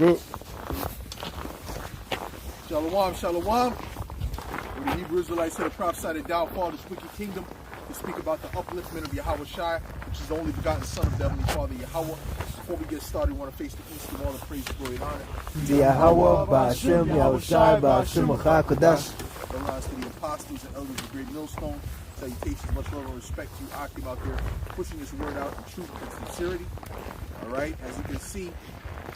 Shalom, shalom. When the Hebrew Israelites had prophesied the downfall of this wicked kingdom, to speak about the upliftment of Yahweh Shai, which is the only begotten Son of the Heavenly Father Yahweh. Before we get started, we want to face the east and all the praise, glory, and honor. Yahweh, Ba'ashem, Yahweh Shai, Ba'ashem, Kodash. The lines to the apostles and elders of the great millstone. Salutations, much love and respect to you, Akim, out there, pushing this word out in truth and sincerity. All right, as you can see,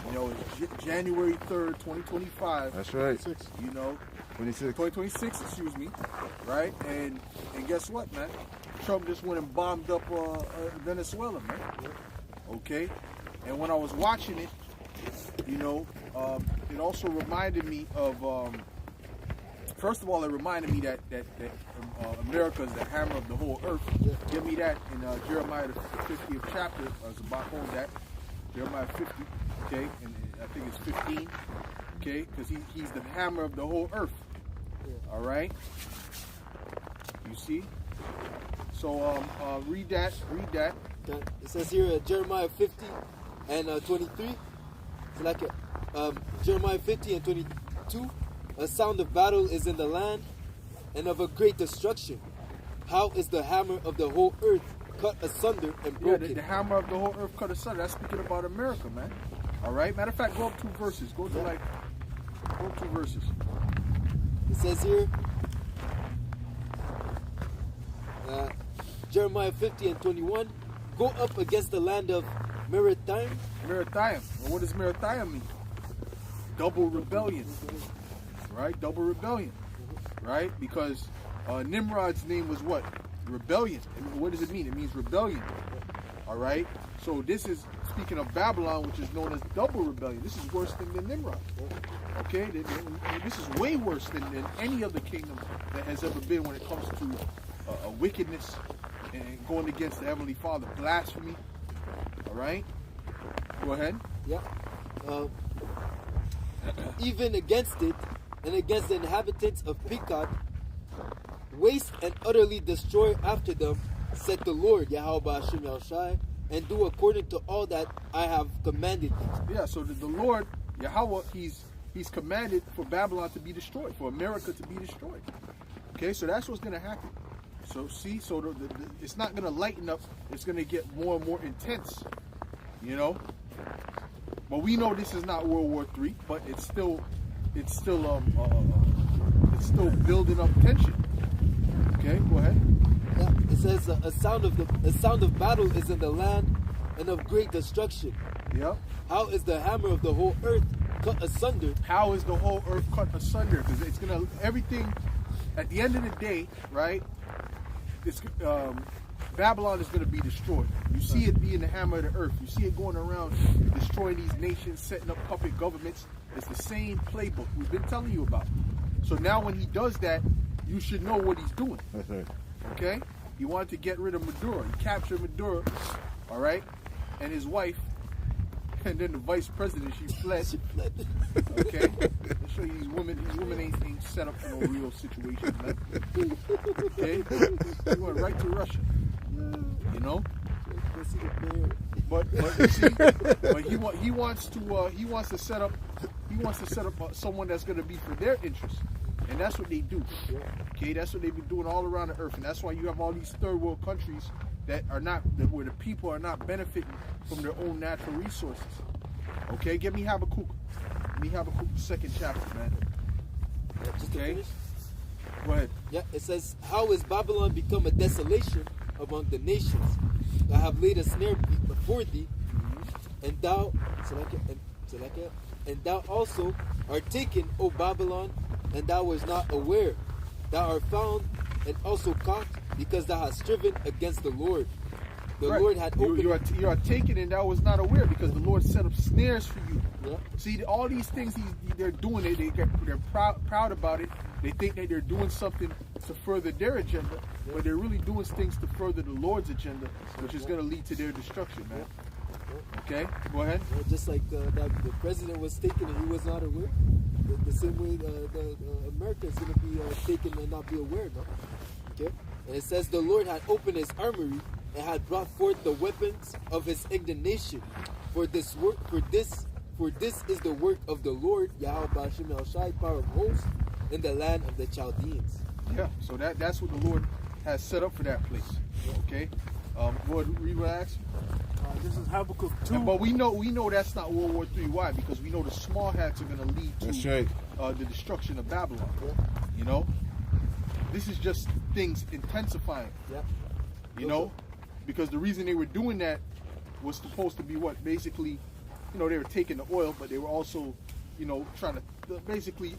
you know, it's January 3rd, 2025. That's right. 2026, excuse me. Right? And guess what, man? Trump just went and bombed up Venezuela, man. Okay? And when I was watching it, you know, it also reminded me of, first of all, it reminded me that America is the hammer of the whole earth. Give me that in Jeremiah, the 50th chapter. It's about hold that. Jeremiah 50, okay? And I think it's 15, okay? Because he's the hammer of the whole earth. All right? You see? So read that. Okay. It says here Jeremiah 50 and 23. So like Jeremiah 50 and 22. A sound of battle is in the land and of a great destruction. How is the hammer of the whole earth cut asunder and broken? Yeah, the hammer of the whole earth cut asunder. That's speaking about America, man. All right? Matter of fact, go up 2 verses. Go up 2 verses. It says here, Jeremiah 50 and 21, go up against the land of Maritime. Maritime. Well, what does Maritime mean? Double rebellion. Right? Double rebellion. Right? Because Nimrod's name was what? Rebellion. And what does it mean? It means rebellion. All right? So this is speaking of Babylon, which is known as double rebellion. This is worse than Nimrod. Okay? This is way worse than any other kingdom that has ever been when it comes to a wickedness and going against the Heavenly Father. Blasphemy. All right? Go ahead. Yeah. Even against it and against the inhabitants of Pekod, waste and utterly destroy after them, said the Lord, Yahweh Ba'ashem Yahushai, and do according to all that I have commanded thee. Yeah, so the Lord, Yahweh, he's commanded for Babylon to be destroyed, for America to be destroyed. Okay, so that's what's going to happen. So see, so it's not going to lighten up. It's going to get more and more intense, you know. But we know this is not World War III, but it's still building up tension. Okay, go ahead. Yeah, it says a sound of battle is in the land and of great destruction. Yep. How is the hammer of the whole earth cut asunder? How is the whole earth cut asunder? Because it's gonna everything. At the end of the day, right? It's Babylon is gonna be destroyed. You see it being the hammer of the earth. You see it going around destroying these nations, setting up puppet governments. It's the same playbook we've been telling you about. So now when he does that, you should know what he's doing. That's right. Okay? He wanted to get rid of Maduro. He captured Maduro, all right, and his wife, and then the vice president. She fled. Okay? I'll show you these women ain't set up for no real situation, man. Okay? He went right to Russia. You know? But you see, but he wants to set up someone that's going to be for their interests. And that's what they do. Okay, that's what they've been doing all around the earth, and that's why you have all these third world countries where the people are not benefiting from their own natural resources. Okay, give me Habakkuk. Give me Habakkuk, the 2nd chapter, man. Okay, go ahead. Yeah, it says, how is Babylon become a desolation among the nations? I have laid a snare before thee, and thou also art taken, O Babylon, and thou was not aware. Thou art found and also caught, because thou hast striven against the Lord. The Lord had opened. You are taken, and thou was not aware, because the Lord set up snares for you. Yeah. See, all these things they're doing, they're proud about it. They think that they're doing something to further their agenda, but they're really doing things to further the Lord's agenda, which is going to lead to their destruction, man. Okay, go ahead. Just like the president was taken and he was not aware. The same way America is going to be taken and not be aware, no? Okay? And it says the Lord had opened his armory and had brought forth the weapons of his indignation for this For this is the work of the Lord, Yahweh Ba'ashem Yahushai, power of hosts, in the land of the Chaldeans. Yeah, so that's what the Lord has set up for that place. Okay? Go ahead, read what I asked you. This is Habakkuk 2. But we know that's not World War III. Why? Because we know the small hats are going to lead to the destruction of Babylon. You know? This is just things intensifying. You know? Because the reason they were doing that was supposed to be what? Basically, you know, they were taking the oil, but they were also, you know, trying to basically,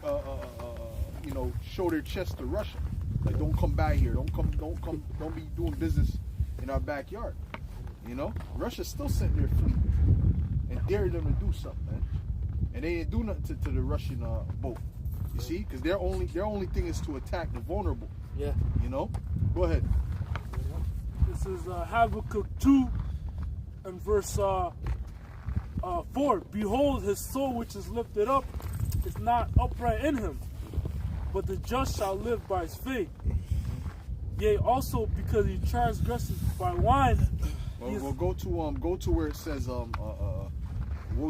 you know, show their chest to Russia. Like, don't come by here. Don't be doing business in our backyard. You know? Russia still sent their fleet and dared them to do something, man. And they didn't do nothing to the Russian boat. You see? Because their only thing is to attack the vulnerable. Yeah. You know? Go ahead. This is Habakkuk 2 and verse 4. Behold, his soul which is lifted up is not upright in him, but the just shall live by his faith. Yea, also because he transgresses by wine. Well, go to where it says woe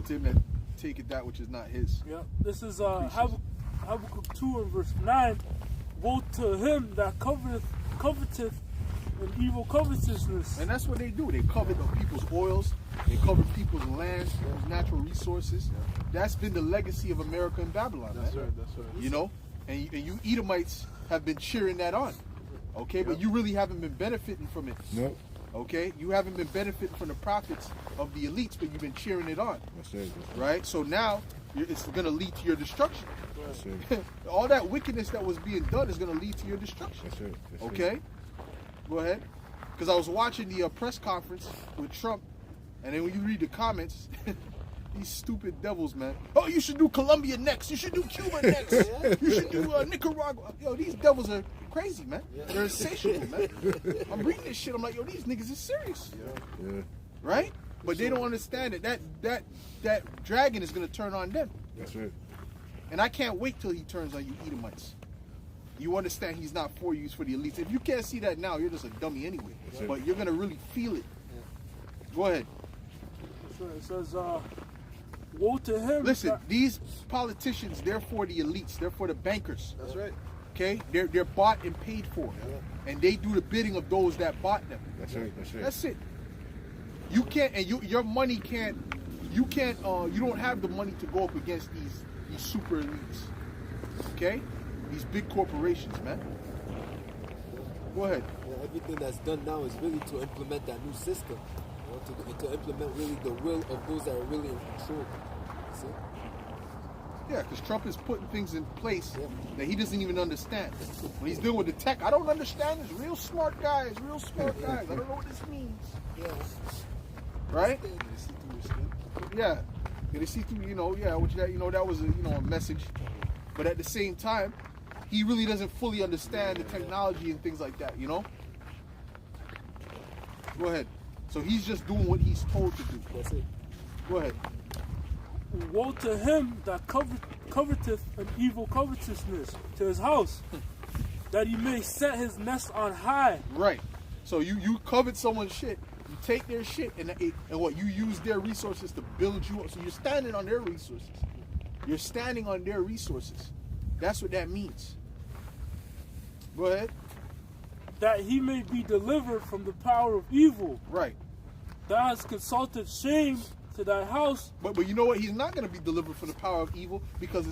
to him that taketh that which is not his. Yeah, this is Habakkuk 2 and verse 9. Woe to him that coveteth an evil covetousness. And that's what they do. They covet people's oils. They covet people's lands, people's natural resources. That's been the legacy of America and Babylon. That's man. right. That's right. You know, and you Edomites have been cheering that on. Okay, but you really haven't been benefiting from it. Nope. Okay, you haven't been benefiting from the profits of the elites, but you've been cheering it on. That's right. Right? So now it's going to lead to your destruction. That's right. All that wickedness that was being done is going to lead to your destruction. That's right. That's right. Okay? Go ahead. Because I was watching the press conference with Trump, and then when you read the comments, these stupid devils, man. Oh, you should do Colombia next. You should do Cuba next. You should do Nicaragua. Yo, these devils are crazy, man. They're insatiable, man. I'm reading this shit. I'm like, yo, these niggas is serious. Yeah. Right? But they don't understand that dragon is going to turn on them. That's right. And I can't wait till he turns on you Edomites. You understand he's not for you, he's for the elites. If you can't see that now, you're just a dummy anyway. Right. But you're going to really feel it. Go ahead. It says, woe to him. Listen, these politicians, they're for the elites. They're for the bankers. That's right. Okay? They're bought and paid for. And they do the bidding of those that bought them. That's right. That's right. That's it. You can't, and your money can't, you don't have the money to go up against these super elites. Okay? These big corporations, man. Go ahead. Yeah, everything that's done now is really to implement that new system. You know, to implement really the will of those that are really in control. See? Yeah, because Trump is putting things in place that he doesn't even understand. When he's dealing with the tech, I don't understand this. Real smart guys, real smart guys. I don't know what this means. Yeah. Right? Yeah. They see through, which that was a message. But at the same time, he really doesn't fully understand the technology and things like that, you know? Go ahead. So he's just doing what he's told to do. That's it. Go ahead. Woe to him that coveteth an evil covetousness to his house, that he may set his nest on high. Right. So you covet someone's shit, you take their shit, and what, you use their resources to build you up. So you're standing on their resources. You're standing on their resources. That's what that means. Go ahead. That he may be delivered from the power of evil. Right. Thou hast consulted shame to thy house. But you know what? He's not going to be delivered from the power of evil, because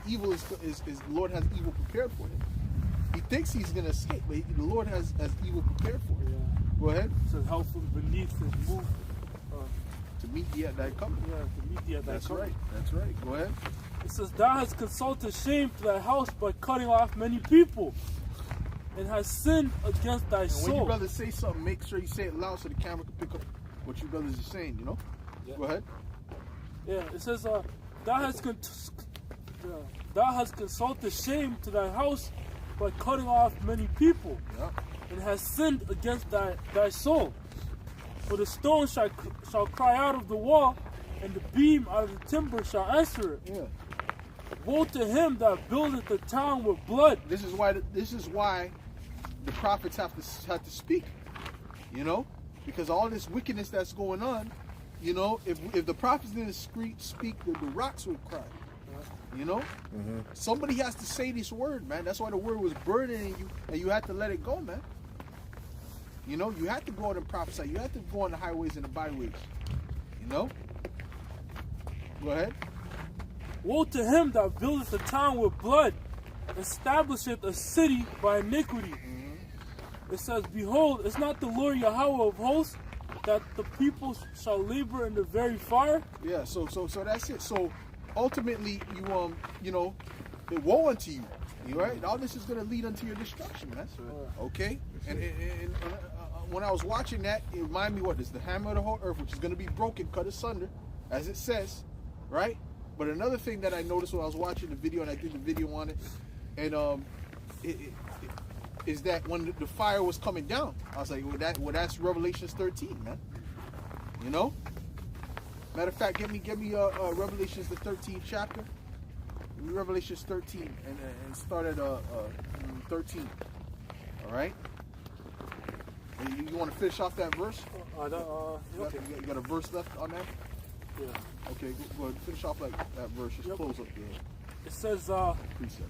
evil is the Lord has evil prepared for him. He thinks he's going to escape, but the Lord has evil prepared for him. Yeah. Go ahead. It says, help from beneath his move. To meet thee at thy coming. Yeah, to meet thee at thy That's coming. right. That's right. Go ahead. It says, thou hast consulted shame to thy house by cutting off many people, and has sinned against thy And soul. when you brothers say something, make sure you say it loud so the camera can pick up what you brothers are saying, you know? Yeah. Go ahead. Yeah, it says, thou hast consulted shame to thy house by cutting off many people, Yeah. and has sinned against thy soul. For the stone shall cry out of the wall, and the beam out of the timber shall answer it. Yeah. Woe to him that buildeth the town with blood. This is why the prophets have to speak, you know, because all this wickedness that's going on, You know, if the prophets didn't speak, the rocks would cry. You know, somebody has to say this word, man. That's why the word was burning in you, and you had to let it go, man. You know, you had to go out and prophesy. You had to go on the highways and the byways. You know. Go ahead. Woe to him that buildeth a town with blood, establisheth a city by iniquity. It says, behold, it's not the Lord Yahweh of hosts, that the people shall labor in the very fire. Yeah. So that's it. So ultimately, you know, it woe unto you. You right? All this is going to lead unto your destruction, man. Okay. And when I was watching that, it reminded me what is the hammer of the whole earth, which is going to be broken, cut asunder, as it says, right? But another thing that I noticed when I was watching the video, and I did the video on it, and is that when the fire was coming down, I was like, well, that's Revelation 13, man. You know. Matter of fact, give me Revelations the 13th chapter. Revelations 13 and start at 13. All right. You want to finish off that verse? Okay. You got a verse left on that? Yeah. Okay, go ahead. Finish off like that verse. Just close up there. It says, Precept.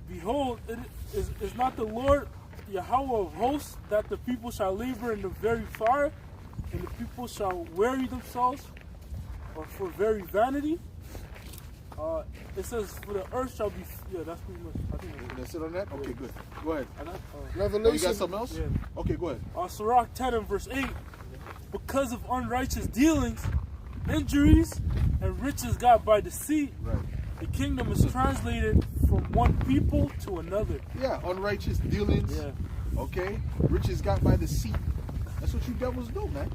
behold, it is not the Lord Yahweh of hosts, that the people shall labor in the very fire, and the people shall weary themselves or for very vanity. It says, for the earth shall be, that's pretty much, I think That's it on that? Okay, good. Go ahead. Revelation. Oh, you got something else? Yeah. Okay, go ahead. Sirach 10 and verse 8, because of unrighteous dealings, injuries, and riches got by deceit, Right. the kingdom is translated from one people to another. Yeah, unrighteous dealings. Yeah. Okay, riches got by deceit. That's what you devils do, man.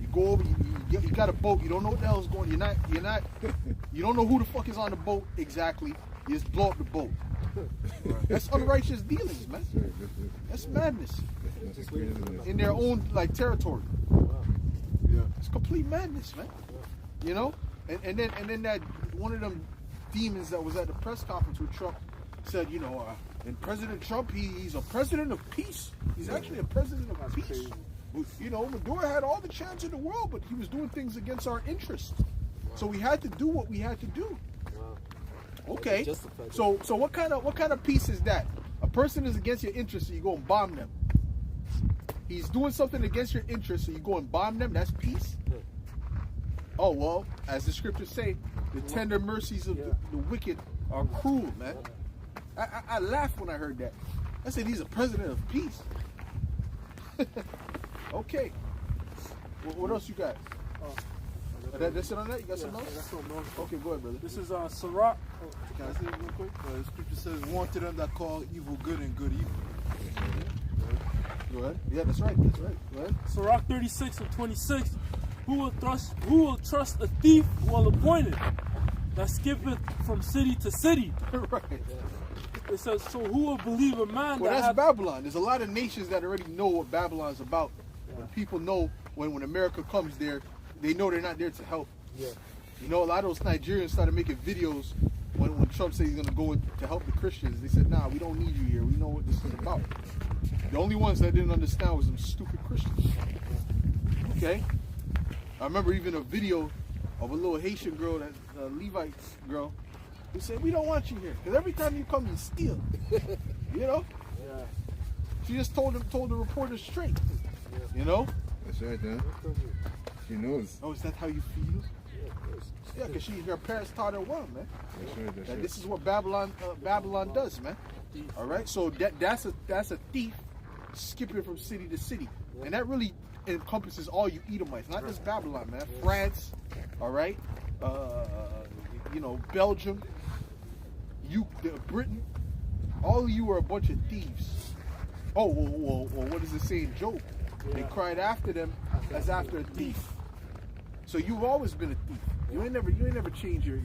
You go over, you got a boat. You don't know what the hell's going. You don't know who the fuck is on the boat exactly. You just blow up the boat. That's unrighteous dealings, man. That's madness in their own like territory. Yeah, it's complete madness, man. You know, and then that one of them demons that was at the press conference with Trump said, you know, and President Trump, he's a president of peace. He's actually a president of peace. crazy. You know, Maduro had all the chance in the world, but he was doing things against our interests. So we had to do what we had to do. Okay. So what kind of peace is that? A person is against your interests, so you go and bomb them. He's doing something against your interests, so you go and bomb them. That's peace. Oh well, as the scriptures say, the tender mercies of the wicked are cruel, man. I laughed when I heard that. I said he's a president of peace. Okay. What else you got? That's it on that? You got something else? I got something else. Okay, go ahead, brother. This is Sirach. Can I say it real quick? The scripture says, "Woe to them that call evil good and good evil." Go ahead. Yeah, that's right. That's right. Go ahead. Sirach 36 and 26. Who will trust a thief well appointed, that skippeth from city to city? Right. It says, so who will believe a man Well, that that's hath... Babylon. There's a lot of nations that already know what Babylon's about. When people know when America comes there, they know they're not there to help. Yeah. You know, a lot of those Nigerians started making videos when Trump said he's going to go in to help the Christians. They said, nah, we don't need you here. We know what this is about. The only ones that didn't understand was them stupid Christians. Okay? I remember even a video of a little Haitian girl, that Levite girl, who said, we don't want you here. Because every time you come, you steal. You know? Yeah. She just told the reporter straight. You know? That's right, huh? She knows. Oh, is that how you feel? Yeah, because her parents taught her well, man. That's right. That's That right. this is what Babylon does, man. All right, so that's a thief skipping from city to city, and that really encompasses all you Edomites, not just Babylon, man. France, all right, you know, Belgium, Britain, all of you are a bunch of thieves. Oh, well, what does it say in Job? They cried after them as after a thief. So you've always been a thief. You ain't never changed your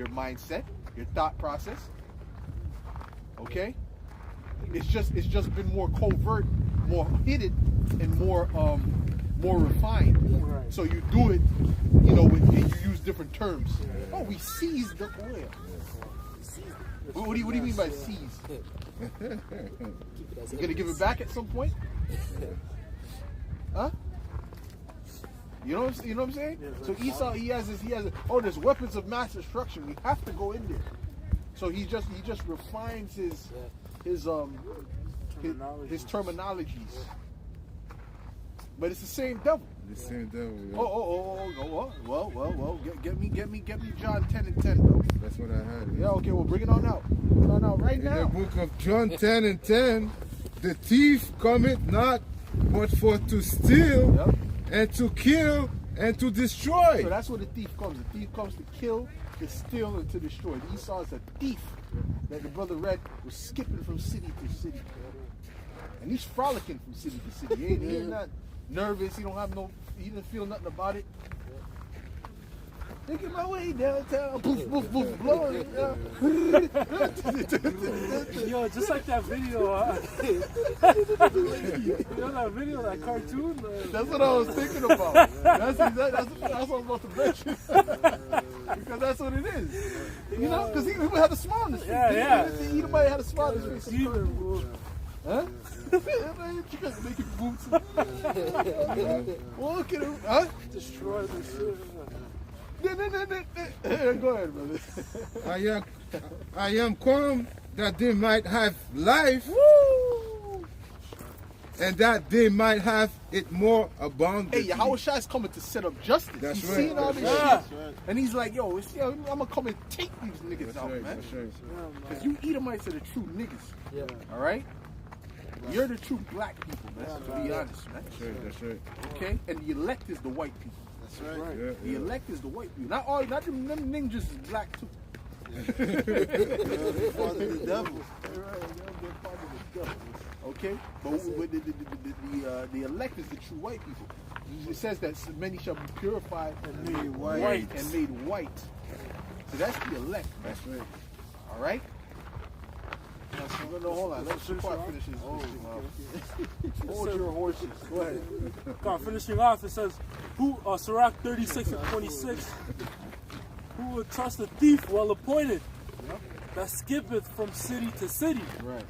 mindset, your thought process. Okay? It's just been more covert, more hidden, and more refined. Right. So you do it, you know, and you use different terms. Oh, we seized the oil. What do you mean by seize? You gonna give it back at some point? Huh? You know what I'm saying? Yeah, So Esau, he has oh, there's weapons of mass destruction. We have to go in there. So he just refines his terminologies. But it's the same devil. The same devil. Yeah. Well. Get me John 10 and 10, bro. That's what I had. Yeah, okay, well, bring it on out. Bring it on out right In now. the book of John 10 and 10, the thief cometh not but for to steal and to kill and to destroy. So that's where the thief comes. The thief comes to kill, to steal, and to destroy. Esau is a thief that the brother read was skipping from city to city. And he's frolicking from city to city. He ain't not nervous. He didn't feel nothing about it. Taking my way downtown. Poof, poof, poof, blowing. Yo, just like that video. You know that video, that cartoon? That's what I was thinking about. That's what I was about to mention. Because that's what it is. You know, because he had a smile on his face. Yeah. Anybody had a smile on his face. Huh? Making boots. Look at him. Huh? Destroy the shit. Go ahead, brother. I am come that they might have life. Woo! And that they might have it more abundantly. Hey, Yahweh Shai is coming to set up justice. That's he's right. seeing all this shit. Right. And he's like, yo, I'm going to come and take these niggas out, man. That's right. Because you Edomites are the true niggas. Yeah. All right? You're the true black people, man. To be honest, man. That's right. Okay? And the elect is the white people. That's right. Yeah, The elect is the white people. Not them ninjas is black too. Part of the devil. Okay? But the elect is the true white people. It says that many shall be purified and made white. So that's the elect. That's right. All right? No, hold on. Let Shapar finish his Hold your horses. Go ahead. Finishing off, it says, Sirach 36 and 26, who would trust a thief well appointed, that skippeth from city to city? Right.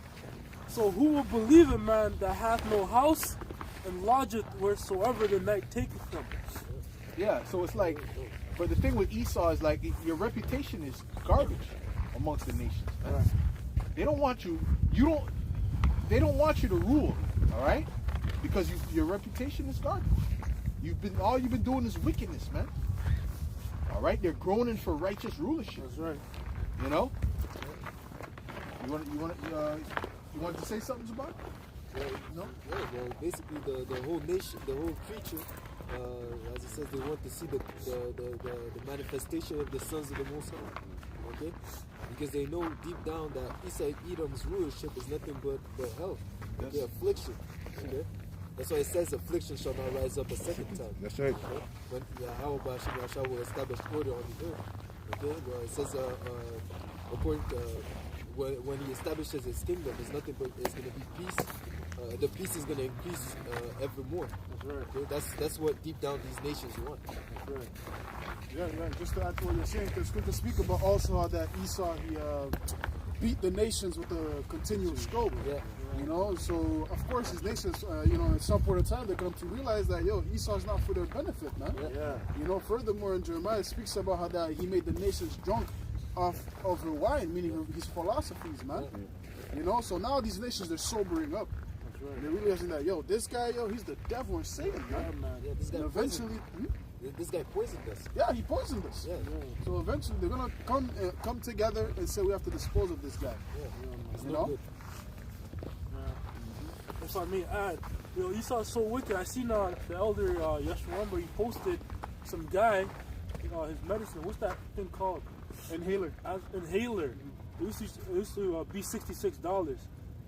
So who will believe a man that hath no house and lodgeth wheresoever the night taketh him? Yeah, so it's like, but the thing with Esau is like, your reputation is garbage amongst the nations. Right. They don't want you, they don't want you to rule, all right? Because your reputation is garbage. All you've been doing is wickedness, man. All right? They're groaning for righteous rulership. That's right. You know? You want to say something about it? No? Yeah, well, basically the whole nation, the whole creature, as it says, they want to see the manifestation of the sons of the Most High. Okay? Because they know deep down that Edom's rulership is nothing but hell. Okay? Affliction. Okay? That's why it says affliction shall not rise up a second time. That's right. Okay? When Yahweh Shai will establish order on the earth. Okay? Well, it says according to when he establishes his kingdom, it's nothing but it's going to be peace. The peace is going to increase evermore. That's right. Okay? That's what deep down these nations want. That's right. Yeah. Just to add to what you're saying, because we can speak about also how that Esau he beat the nations with a continual stroke. Yeah. You know, so of course these nations, at some point in time they come to realize that Esau's not for their benefit, man. Yeah. You know, furthermore in Jeremiah it speaks about how that he made the nations drunk of her wine, meaning his philosophies, man. You know, so now these nations they're sobering up. That's right. They're realizing that this guy, he's the devil and Satan, man. Yeah, this guy And eventually, this guy poisoned us. yeah, he poisoned us. Yeah. So eventually they're gonna come together and say we have to dispose of this guy. It's You no know? good. That's what I mean. Esau's so wicked. I seen the elder Yeshua, he posted some guy, his medicine. What's that thing called? Inhaler. Inhaler. It used to be $66,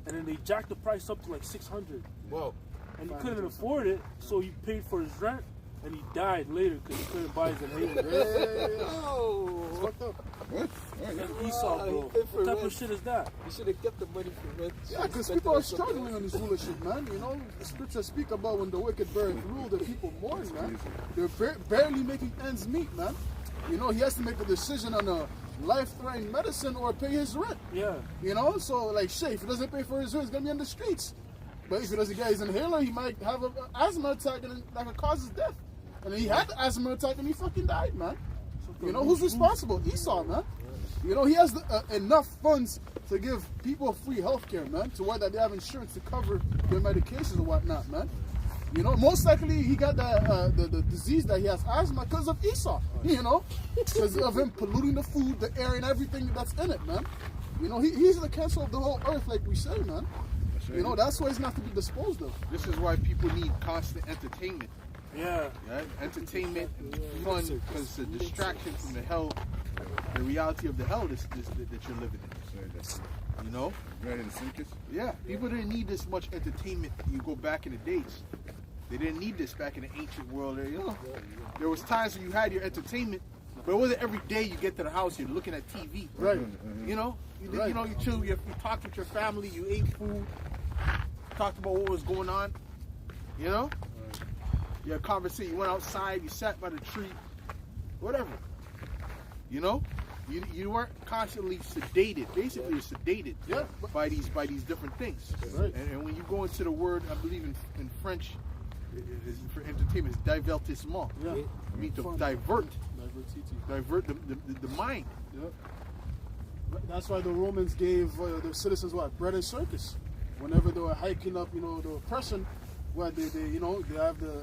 and then they jacked the price up to like $600. Wow. And he couldn't afford it, so he paid for his rent, and he died later because he couldn't buy his inhaler. Oh. It's fucked up. What? That's Esau, bro. he paid for What type rent. of shit is that? You should have kept the money for rent. Yeah, because people are struggling on this rulership, man. You know, the scriptures speak about when the wicked bear rule, the people mourn, man. They're barely making ends meet, man. You know, he has to make a decision on a life-threatening medicine or pay his rent. Yeah. You know, so like shit, if he doesn't pay for his rent, he's gonna be on the streets. But if he doesn't get his inhaler, he might have an asthma attack and that could cause his death. And then he had the asthma attack and he fucking died, man. You know, who's responsible? Esau, man. You know, he has enough funds to give people free health care, man, to where that they have insurance to cover their medications and whatnot, man. You know, most likely he got the disease that he has asthma because of Esau, you know, because of him polluting the food, the air, and everything that's in it, man. You know, he's the cancer of the whole earth, like we say, man. You know, that's why he's not to be disposed of. This is why people need constant entertainment. Yeah. Entertainment and fun, because it's a distraction from the hell, the reality of the hell that you're living in. You know? Right in the circus? Yeah. People didn't need this much entertainment. You go back in the days. They didn't need this back in the ancient world. You know, there was times when you had your entertainment, but it wasn't every day you get to the house, you're looking at TV. Right. You know? You know, you chill, you talked with your family, you ate food, talked about what was going on. You know? You had a conversation, you went outside, you sat by the tree, whatever. You know? You weren't constantly sedated. Basically, you're sedated by these different things. Right. And when you go into the word, I believe in French, for entertainment, it's divertissement. Yeah. It means to divert the mind. Yeah. That's why the Romans gave their citizens what? Bread and circus. Whenever they were hiking up, you know, the oppression, where they you know, they have the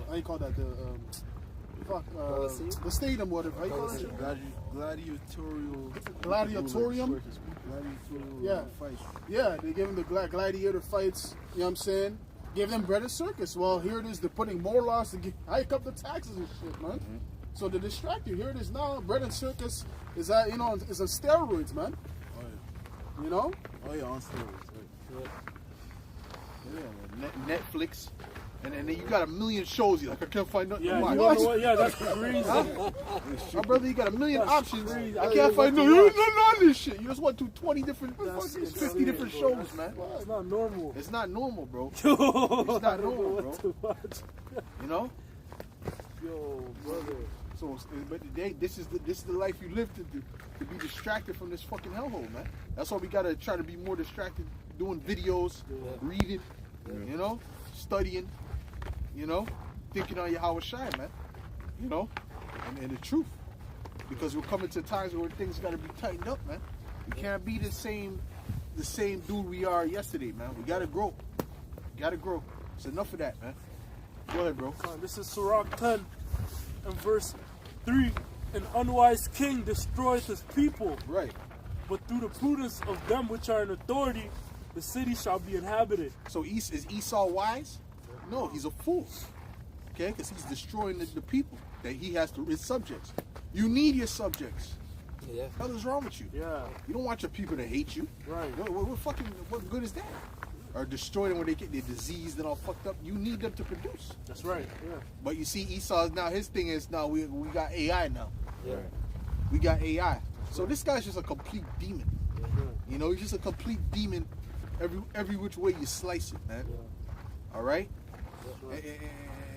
how you call that, the stadium, whatever. How you call that? Gladiatorium. Yeah. Fights. Yeah, they give them the gladiator fights. You know what I'm saying? Give them bread and circus. Well, here it is. They're putting more laws to hike up the taxes and shit, man. So to distract you, here it is now. Bread and circus is that, you know, is on steroids, man. Oh, yeah. You know? Oh, yeah, on steroids. Right. Yeah, Netflix. And then you got a million shows. You're like, I can't find nothing Yeah, to you watch. don't know what? Yeah, that's crazy. My brother, you got a million That's options. crazy. I I can't find don't know none what to of this shit. You just went through 20 different, That's 50 insane, different bro. shows, man. It's not normal. It's not normal, bro. Yo, It's not I don't know normal, what to watch. You know? Yo, brother. So, but today, this is the life you live to be distracted from this fucking hellhole, man. That's why we gotta try to be more distracted, doing videos, reading, you know, studying, you know, thinking on your how it shine, man. You know, and the truth, because we're coming to times where things gotta be tightened up, man. We can't be the same dude we are yesterday, man. We gotta grow. It's enough of that, man. Go ahead, bro. This is Sirach 10 and verse 3. An unwise king destroyeth his people, Right. but through the prudence of them which are in authority, the city shall be inhabited. So is Esau wise? No, he's a fool. Okay, because he's destroying the people that he has to his subjects. You need your subjects. Yeah. What the hell is wrong with you? Yeah, You don't want your people to hate you. right. What good is that? Or destroy them when they get their diseased and all fucked up. You need them to produce. That's right. Yeah. But you see, Esau's now his thing is now we got AI now. Yeah. We got AI. So this guy's just a complete demon. You know, he's just a complete demon. Every which way you slice it, man. All right.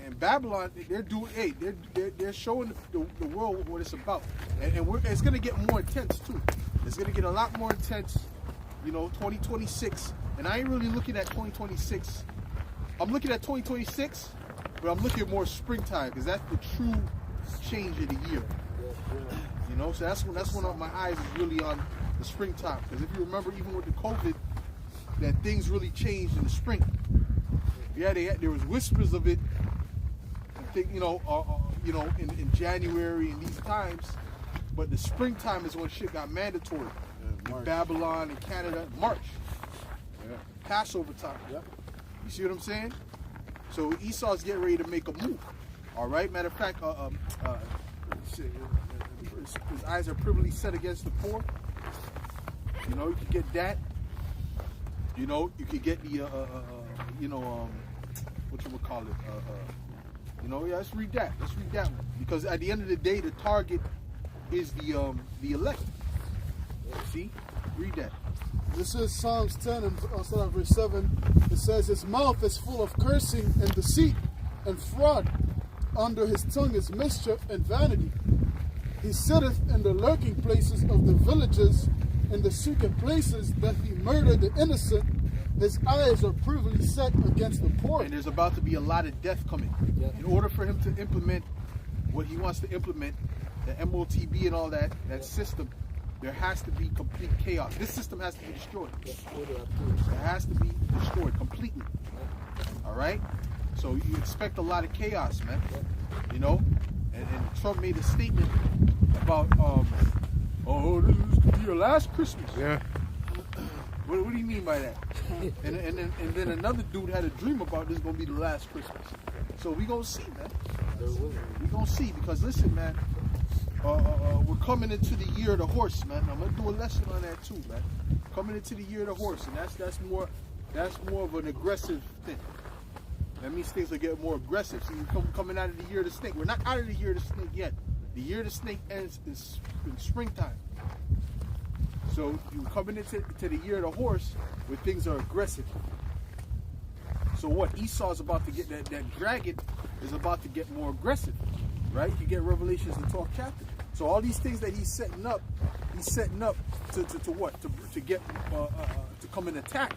And Babylon, they're doing. Hey, they're showing the world what it's about, and it's gonna get more intense too. It's gonna get a lot more intense. You know, 2026, and I ain't really looking at 2026. I'm looking at 2026, but I'm looking more springtime because that's the true change of the year. You know, so that's when my eyes is really on the springtime. Because if you remember, even with the COVID, that things really changed in the spring. Yeah, there was whispers of it. You know, in January and these times, but the springtime is when shit got mandatory. In Babylon and Canada, March, Passover time. You see what I'm saying? So Esau's getting ready to make a move. All right. Matter of fact, his eyes are privily set against the poor. You know, you can get that. You know, you could get the what you would call it. You know, yeah, let's read that one, because at the end of the day, the target is the elect. See, read that. This is Psalms 10 and start at verse 7. It says, his mouth is full of cursing and deceit and fraud. Under his tongue is mischief and vanity. He sitteth in the lurking places of the villages, in the secret places that he murdered the innocent His eyes are privily set against the poor. And there's about to be a lot of death coming. Yeah. In order for him to implement what he wants to implement, the MOTB and all that system, there has to be complete chaos. This system has to be destroyed. It has to be destroyed completely. All right? So you expect a lot of chaos, man. You know? And Trump made a statement about, oh, this is your last Christmas. Yeah. What do you mean by that? and then another dude had a dream about this is gonna be the last Christmas. So we gonna see, man. We gonna see, because listen, man, we're coming into the year of the horse, man. I'm gonna do a lesson on that too, man. Coming into the year of the horse, and that's more of an aggressive thing. That means things will get more aggressive. So you're coming out of the year of the snake. We're not out of the year of the snake yet. The year of the snake ends in springtime. So you're coming into the year of the horse where things are aggressive. So what? Esau's about to get, that dragon is about to get more aggressive, right? You get Revelations, the 12th chapter. So all these things that he's setting up to what? To get, to come and attack.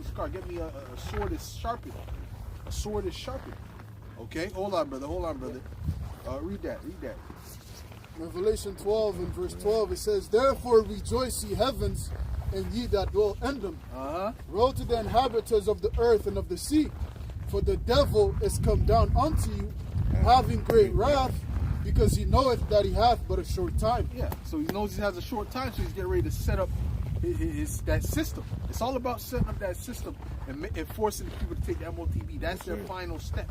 Scar, get me a sword is sharpened. A sword is sharpened. Okay? Hold on, brother. Read that. Revelation 12 and verse 12, it says, "Therefore rejoice, ye heavens, and ye that dwell in them. Woe to the inhabitants of the earth and of the sea, for the devil is come down unto you, having great wrath, because he knoweth that he hath but a short time." Yeah, so he knows he has a short time, so he's getting ready to set up that system. It's all about setting up that system and forcing people to take the MOTB. That's their final step.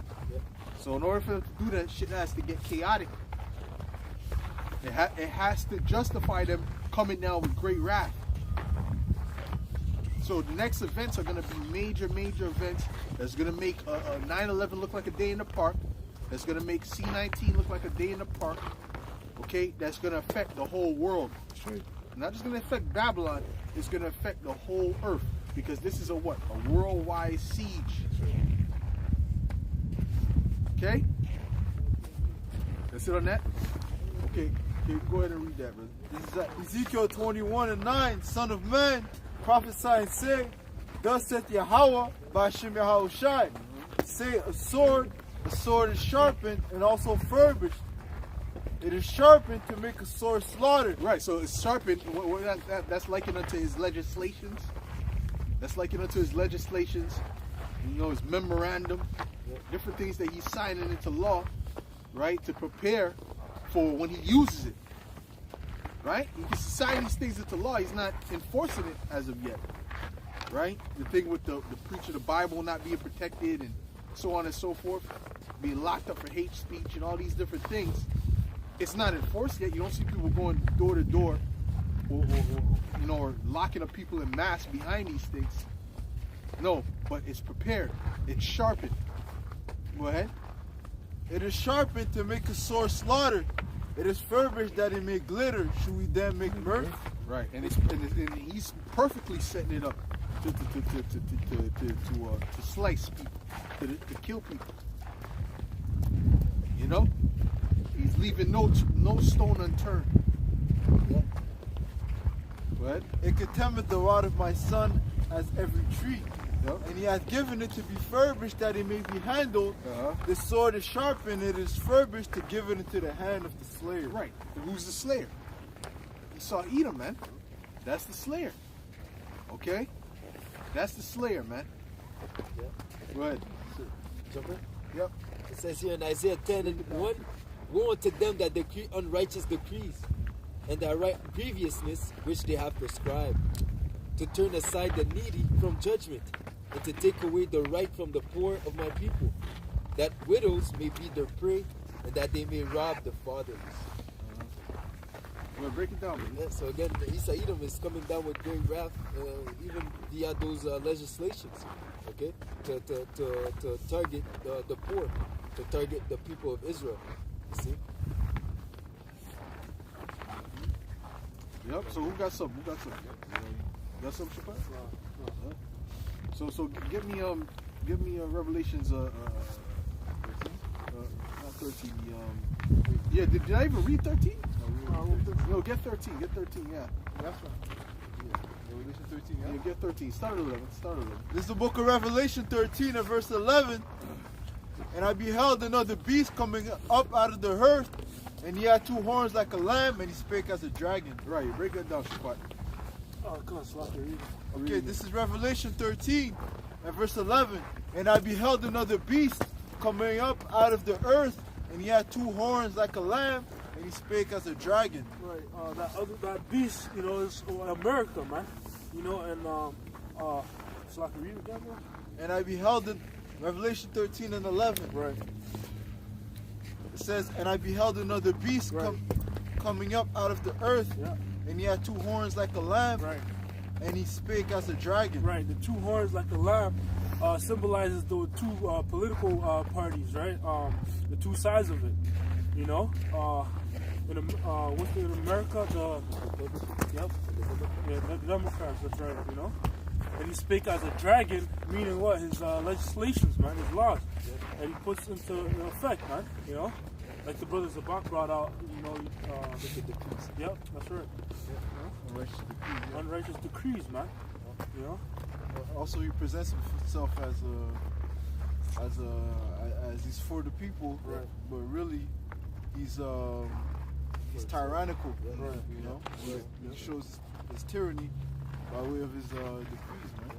So in order for them to do that, shit has to get chaotic. It has to justify them coming down with great wrath. So the next events are going to be major events that's going to make 9/11 look like a day in the park. That's going to make C-19 look like a day in the park. Okay? That's going to affect the whole world. Not just going to affect Babylon, it's going to affect the whole earth. Because this is a what? A worldwide siege. Okay? That's it on that? Okay, go ahead and read that, brother. This is Ezekiel 21:9, Son of man, prophesy and say, thus saith Yahweh by Shem Yahushai. Say a sword is sharpened and also furbished. It is sharpened to make a sword slaughtered. Right, so it's sharpened. That's likened unto his legislations. That's likened unto his legislations. You know, his memorandum. Different things that he's signing into law, right, to prepare for when he uses it. Right? He can sign these things into law. He's not enforcing it as of yet. Right? The thing with the preacher of the Bible not being protected and so on and so forth, being locked up for hate speech and all these different things. It's not enforced yet. You don't see people going door to door or locking up people in mass behind these things. No, but it's prepared. It's sharpened. Go ahead. It is sharpened to make a sword slaughtered. It is furbished that it may glitter. Should we then make mirth? Right, and he's perfectly setting it up to slice people, to kill people. You know, he's leaving no stone unturned. Yeah. Go ahead. It contemneth the rod of my son as every tree. Yep. And he hath given it to be furbished that it may be handled. The sword is sharpened, it is furbished to give it into the hand of the slayer. Right. Who's the slayer? You saw Edom, man. That's the slayer. Okay? That's the slayer, man. Yeah. Go ahead. Jump in? Yep. It says here in Isaiah 10:1, woe unto them that decree unrighteous decrees, and that right grievousness which they have prescribed, to turn aside the needy from judgment, and to take away the right from the poor of my people, that widows may be their prey, and that they may rob the fatherless. Well, break it down, man. Yeah, so again, Edom is coming down with great wrath, even via those legislations, okay, to target the poor, to target the people of Israel. You see? Yep. So who got some? Got some, Shabbat? No. So give me Revelations not 13. Yeah, did I even read 13? No, get 13. Get 13. Yeah. That's right. Revelation 13, yeah? You get 13. Start at 11. Start at 11. This is the book of Revelation 13 and verse 11. And I beheld another beast coming up out of the earth, and he had two horns like a lamb, and he spake as a dragon. Right, break that down, Shabbat. Oh, come on, Slack, read it. Okay, this is Revelation 13 and verse 11. And I beheld another beast coming up out of the earth, and he had two horns like a lamb, and he spake as a dragon. Right, that beast, you know, is America, man. You know, and Slack, read it again, bro. And I beheld in Revelation 13 and 11. Right. It says, and I beheld another beast coming up out of the earth, Yeah. and he had two horns like a lamb, Right. and he spake as a dragon. Right, the two horns like a lamb symbolizes the two political parties, right? The two sides of it, you know. In America, the Democrats, that's right, you know. And he spake as a dragon, meaning what? His legislations, man, his laws, and he puts into effect, man. You know, like the brother Zabak brought out, you know. Yep, that's right. Unrighteous decrees, man. You know. Also, he presents himself as he's for the people, Right. but really he's tyrannical, Right. you know. Right. He shows his tyranny by way of his decrees, man.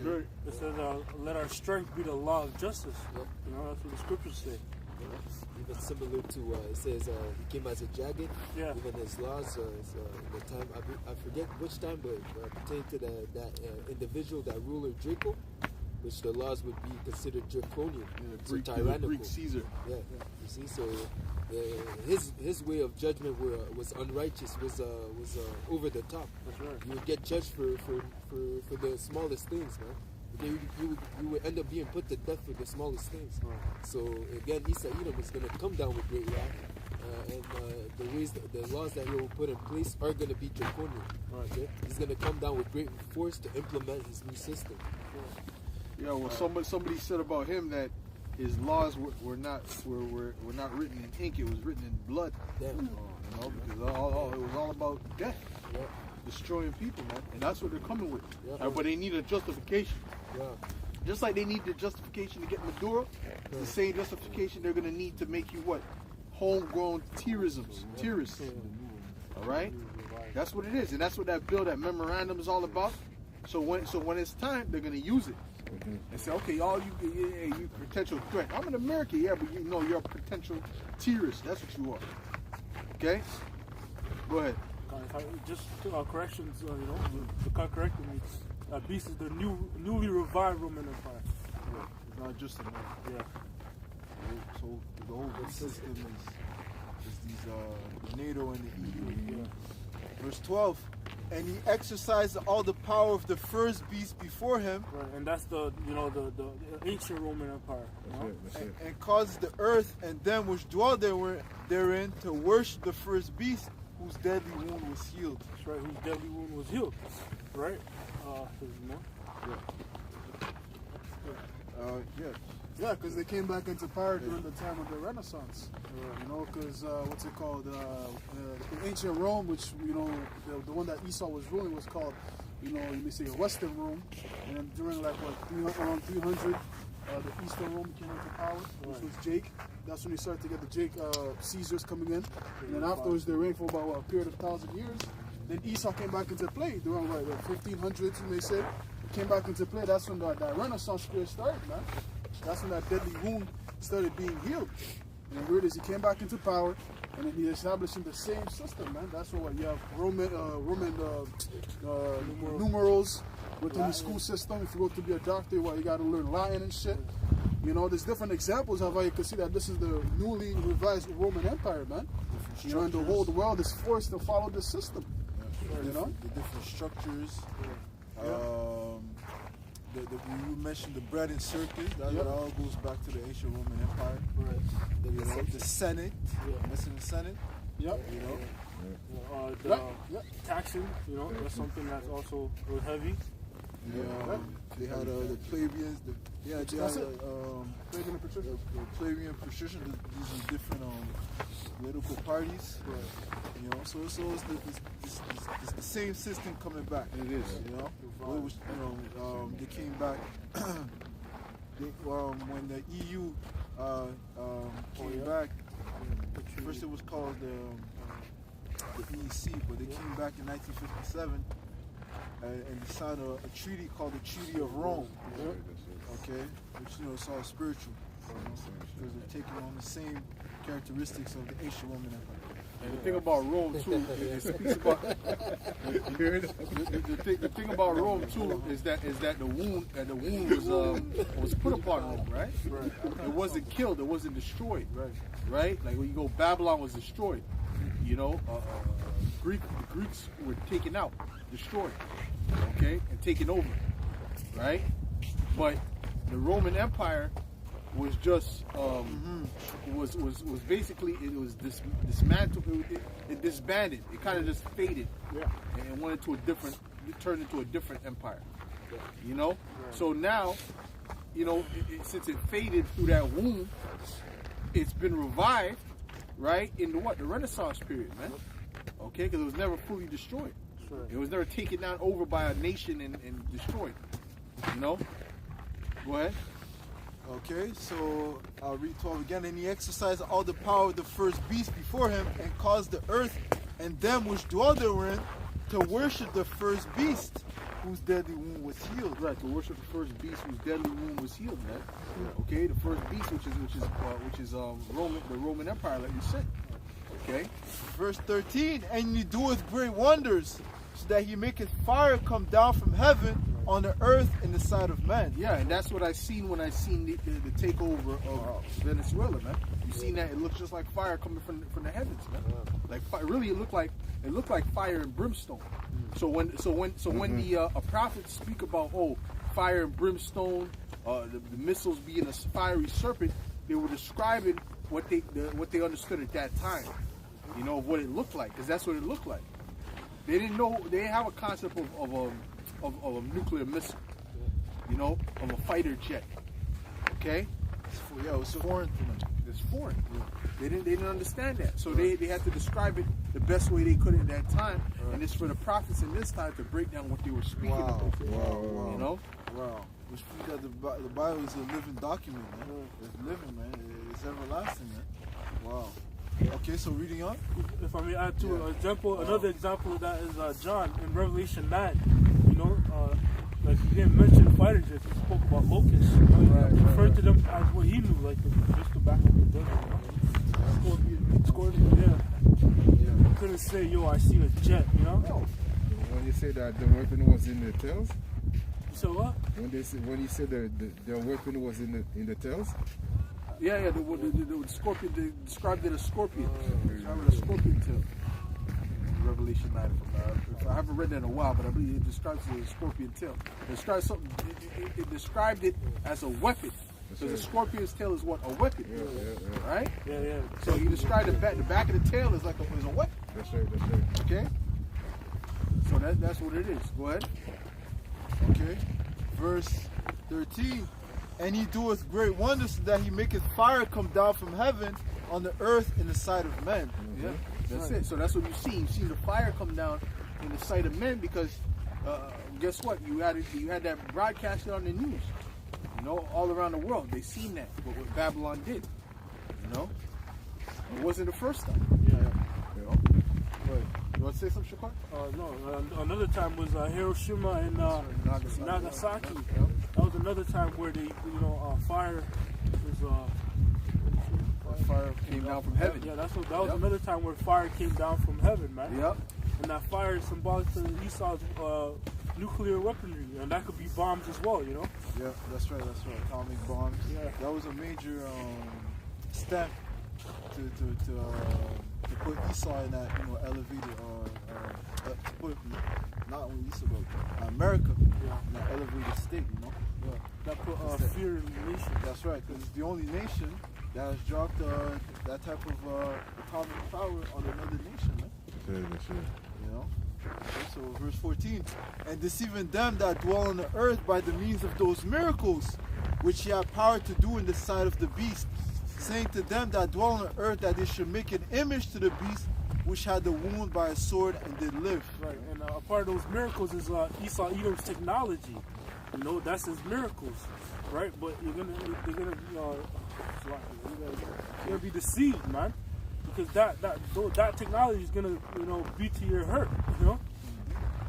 Right. It says, let our strength be the law of justice. Yep. You know, that's what the scriptures say. Even similar to it says he came as a dragon. Yeah. Even his laws, is, the time I forget which time, but pertaining to that individual, that ruler Draco, which the laws would be considered draconian, so tyrannical. Greek Caesar. Yeah, you see, so his way of judgment was unrighteous, was over the top. That's right. You would get judged for the smallest things, man. You would end up being put to death for the smallest things. Right. So again, Esau Edom is going to come down with great wrath, and the laws that he will put in place are going to be draconian. Right. Okay? He's going to come down with great force to implement his new system. Yeah, well, somebody said about him that his laws were not written in ink; it was written in blood. Damn. You know, because it was all about death, Yeah. destroying people, man, and that's what they're coming with. Yeah. But they need a justification, Yeah. just like they need the justification to get Maduro. It's the same justification they're gonna need to make you what? Homegrown terrorisms, terrorists. All right, that's what it is, and that's what that bill, that memorandum, is all about. So when it's time, they're gonna use it. And say, okay, all you potential threat. I'm in America, yeah, but you know you're a potential terrorist. That's what you are. Okay? Go ahead. Just corrections, you know, to correct me. Beast is the newly revived Roman Empire. It's not just a man. Yeah. So the whole system is these NATO and the EU. Yeah. Verse 12. And he exercised all the power of the first beast before him, Right, and that's the ancient Roman Empire. You know? and caused the earth and them which dwell therein to worship the first beast, whose deadly wound was healed. That's right, whose deadly wound was healed. Right? You know? Yeah, because they came back into power during the time of the Renaissance. You know, because what's it called? In ancient Rome, which, you know, the one that Esau was ruling was called, you know, you may say Western Rome. And then during like around 300, the Eastern Rome came into power, which was Jake. That's when they started to get the Jake Caesars coming in. And then afterwards, they reigned for about a period of 1,000 years. Then Esau came back into play during like the 1500s, you may say. Came back into play. That's when that Renaissance period started, man. That's when that deadly wound started being healed. And the weird is he came back into power, and then he established the same system, man. That's what you have Roman numerals within the school system. If you go to be a doctor, well, you got to learn Latin and shit. You know, there's different examples of how you can see that this is the newly revised Roman Empire, man. You know, and the whole world is forced to follow this system. You know, the different structures. You mentioned the bread and circus. That all goes back to the ancient Roman Empire. Right. You know, the Senate. Missing the Senate. Yep. You know. Taxing, you know, that's something that's also real heavy. They had the plebeians. They had That's it. Plebeian patrician. These are different political parties. You know, so it's the same system coming back. It is. You know, it was, they came back when the EU came back. First it was called the EEC, but they came back in 1957 and they signed a treaty called the Treaty of Rome. Okay, which it's all spiritual, because they're taking on the same characteristics of the ancient Roman Empire. And the thing about Rome too, it speaks about the thing about Rome too is that the wound was put upon Rome, right? It wasn't killed, it wasn't destroyed, right? Like when you go, Babylon was destroyed. You know, the Greeks were taken out, destroyed, okay, and taken over, right? But the Roman Empire was just was basically, it was dismantled. It disbanded. It kind of just faded, and went into it turned into a different empire. You know, so now, you know, since it faded through that womb, it's been revived, right, in the Renaissance period, man. Okay, because it was never fully destroyed. It was never taken down over by a nation and destroyed. You know. Go ahead. Okay, so I'll read 12 again. And he exercised all the power of the first beast before him, and caused the earth and them which dwell therein to worship the first beast, whose deadly wound was healed. Right, to worship the first beast whose deadly wound was healed, man. Okay, the first beast, which is the Roman Empire, like you said. Okay. Verse 13, and he doeth great wonders, so that he maketh fire come down from heaven on the earth in the sight of men. Yeah, and that's what I seen when I seen the takeover of Venezuela, man. You seen that? It looks just like fire coming from the heavens, man. Like really, it looked like fire and brimstone. So when the prophets speak about fire and brimstone, the missiles being a fiery serpent, they were describing what they understood at that time. You know, of what it looked like, because that's what it looked like. They didn't know. They didn't have a concept of a nuclear missile, you know, of a fighter jet. Okay, it was foreign to them. It's foreign. They didn't understand that, so they had to describe it the best way they could at that time, and it's for the prophets in this time to break down what they were speaking about. You know, which means that the Bible is a living document, man. It's living, man. It's everlasting, man. Wow. Okay, so reading on. If I may add to another example of that is John in Revelation 9. You know, like he didn't mention fighter jets, he spoke about locusts. You know, he referred to them as what he knew, like just to back up the desert. Scorpion, yeah. He couldn't say, yo, I see a jet, you know? When you say that the weapon was in the tails? You said what? When he said the weapon was in the tails? Yeah, the scorpion, they described it as scorpion. Described it as scorpion tail. Revelation 9. I haven't read that in a while, but I believe it describes it as scorpion tail. It described it as a weapon. Because the scorpion's tail is what? A weapon. Right? Yeah. So he described the back of the tail as like a weapon. That's right. Okay? So that's what it is. Go ahead. Okay. Verse 13. And he doeth great wonders, so that he maketh fire come down from heaven on the earth in the sight of men. Yeah, that's it. So that's what you see. You see the fire come down in the sight of men because guess what? You had that broadcasted on the news. You know, all around the world. They seen that. What Babylon did. You know? It wasn't the first time. Yeah. You know? Right. You want to say something, Shakar? No. Another time was Hiroshima and Nagasaki. That was another time where they, fire was. Fire came down from heaven. Yeah, that was another time where fire came down from heaven, man. Yep. And that fire is symbolic to Esau's nuclear weaponry, and that could be bombs as well, you know? Yeah, that's right. Atomic bombs. Yeah. That was a major step to put Esau in that, elevated, to put not only Esau, but America in that elevated state, you know? Yeah. That put fear in the nation. That's right, because it's the only nation that has dropped that type of atomic power on another nation, man. That's right. You know? Okay, so verse 14. And deceiving them that dwell on the earth by the means of those miracles which he had power to do in the sight of the beast, saying to them that dwell on the earth that they should make an image to the beast which had the wound by a sword and did live. Right, and a part of those miracles is Esau Edom's technology. You know, that's his miracles, right? But they're gonna be deceived, man, because that technology is gonna, you know, be to your hurt, you know.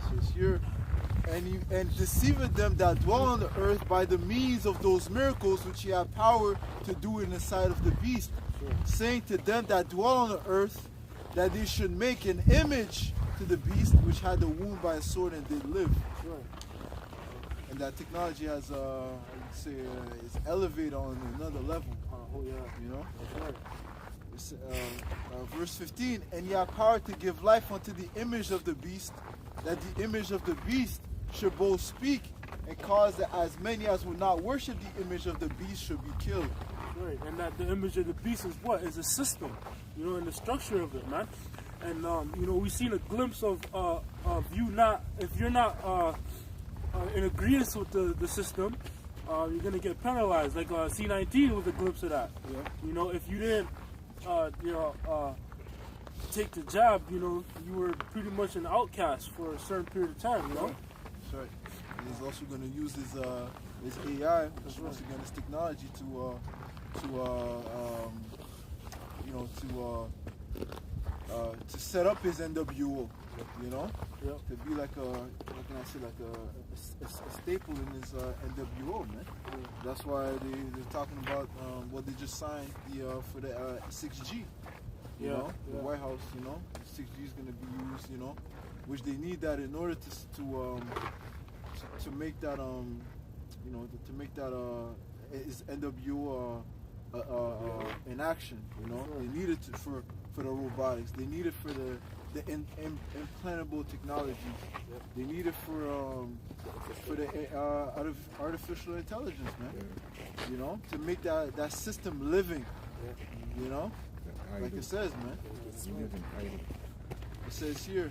So it's here, and deceiving them that dwell on the earth by the means of those miracles which he had power to do in the sight of the beast, saying to them that dwell on the earth that they should make an image to the beast which had the wound by a sword and did live. Sure. And that technology has, I would say, is elevated on another level. Oh yeah, You know. that's right. It's, verse 15, and he had power to give life unto the image of the beast, that the image of the beast should both speak and cause that as many as would not worship the image of the beast should be killed. Right, and that the image of the beast is what? Is a system, you know, and the structure of it, man. And you know, we've seen a glimpse of you not, if you're not in agreement with the system, you're gonna get penalized. Like C-19 was a glimpse of that. Yeah. You know, if you didn't, take the jab, you know, you were pretty much an outcast for a certain period of time. You know. That's right. And he's also going to use his AI, which once again his technology to set up his NWO. You know, to be like what can I say, like a staple in his NWO, man. That's why they're talking about what they just signed for the 6G. You know, the White House. You know, 6G is going to be used. You know, which they need that in order to make that you know, to make that his NWO in action. You know, they need it for the robotics. They need it for the implantable technology. They need it for the artificial intelligence, man. You know, to make that system living. You know, like it says, man. It says here,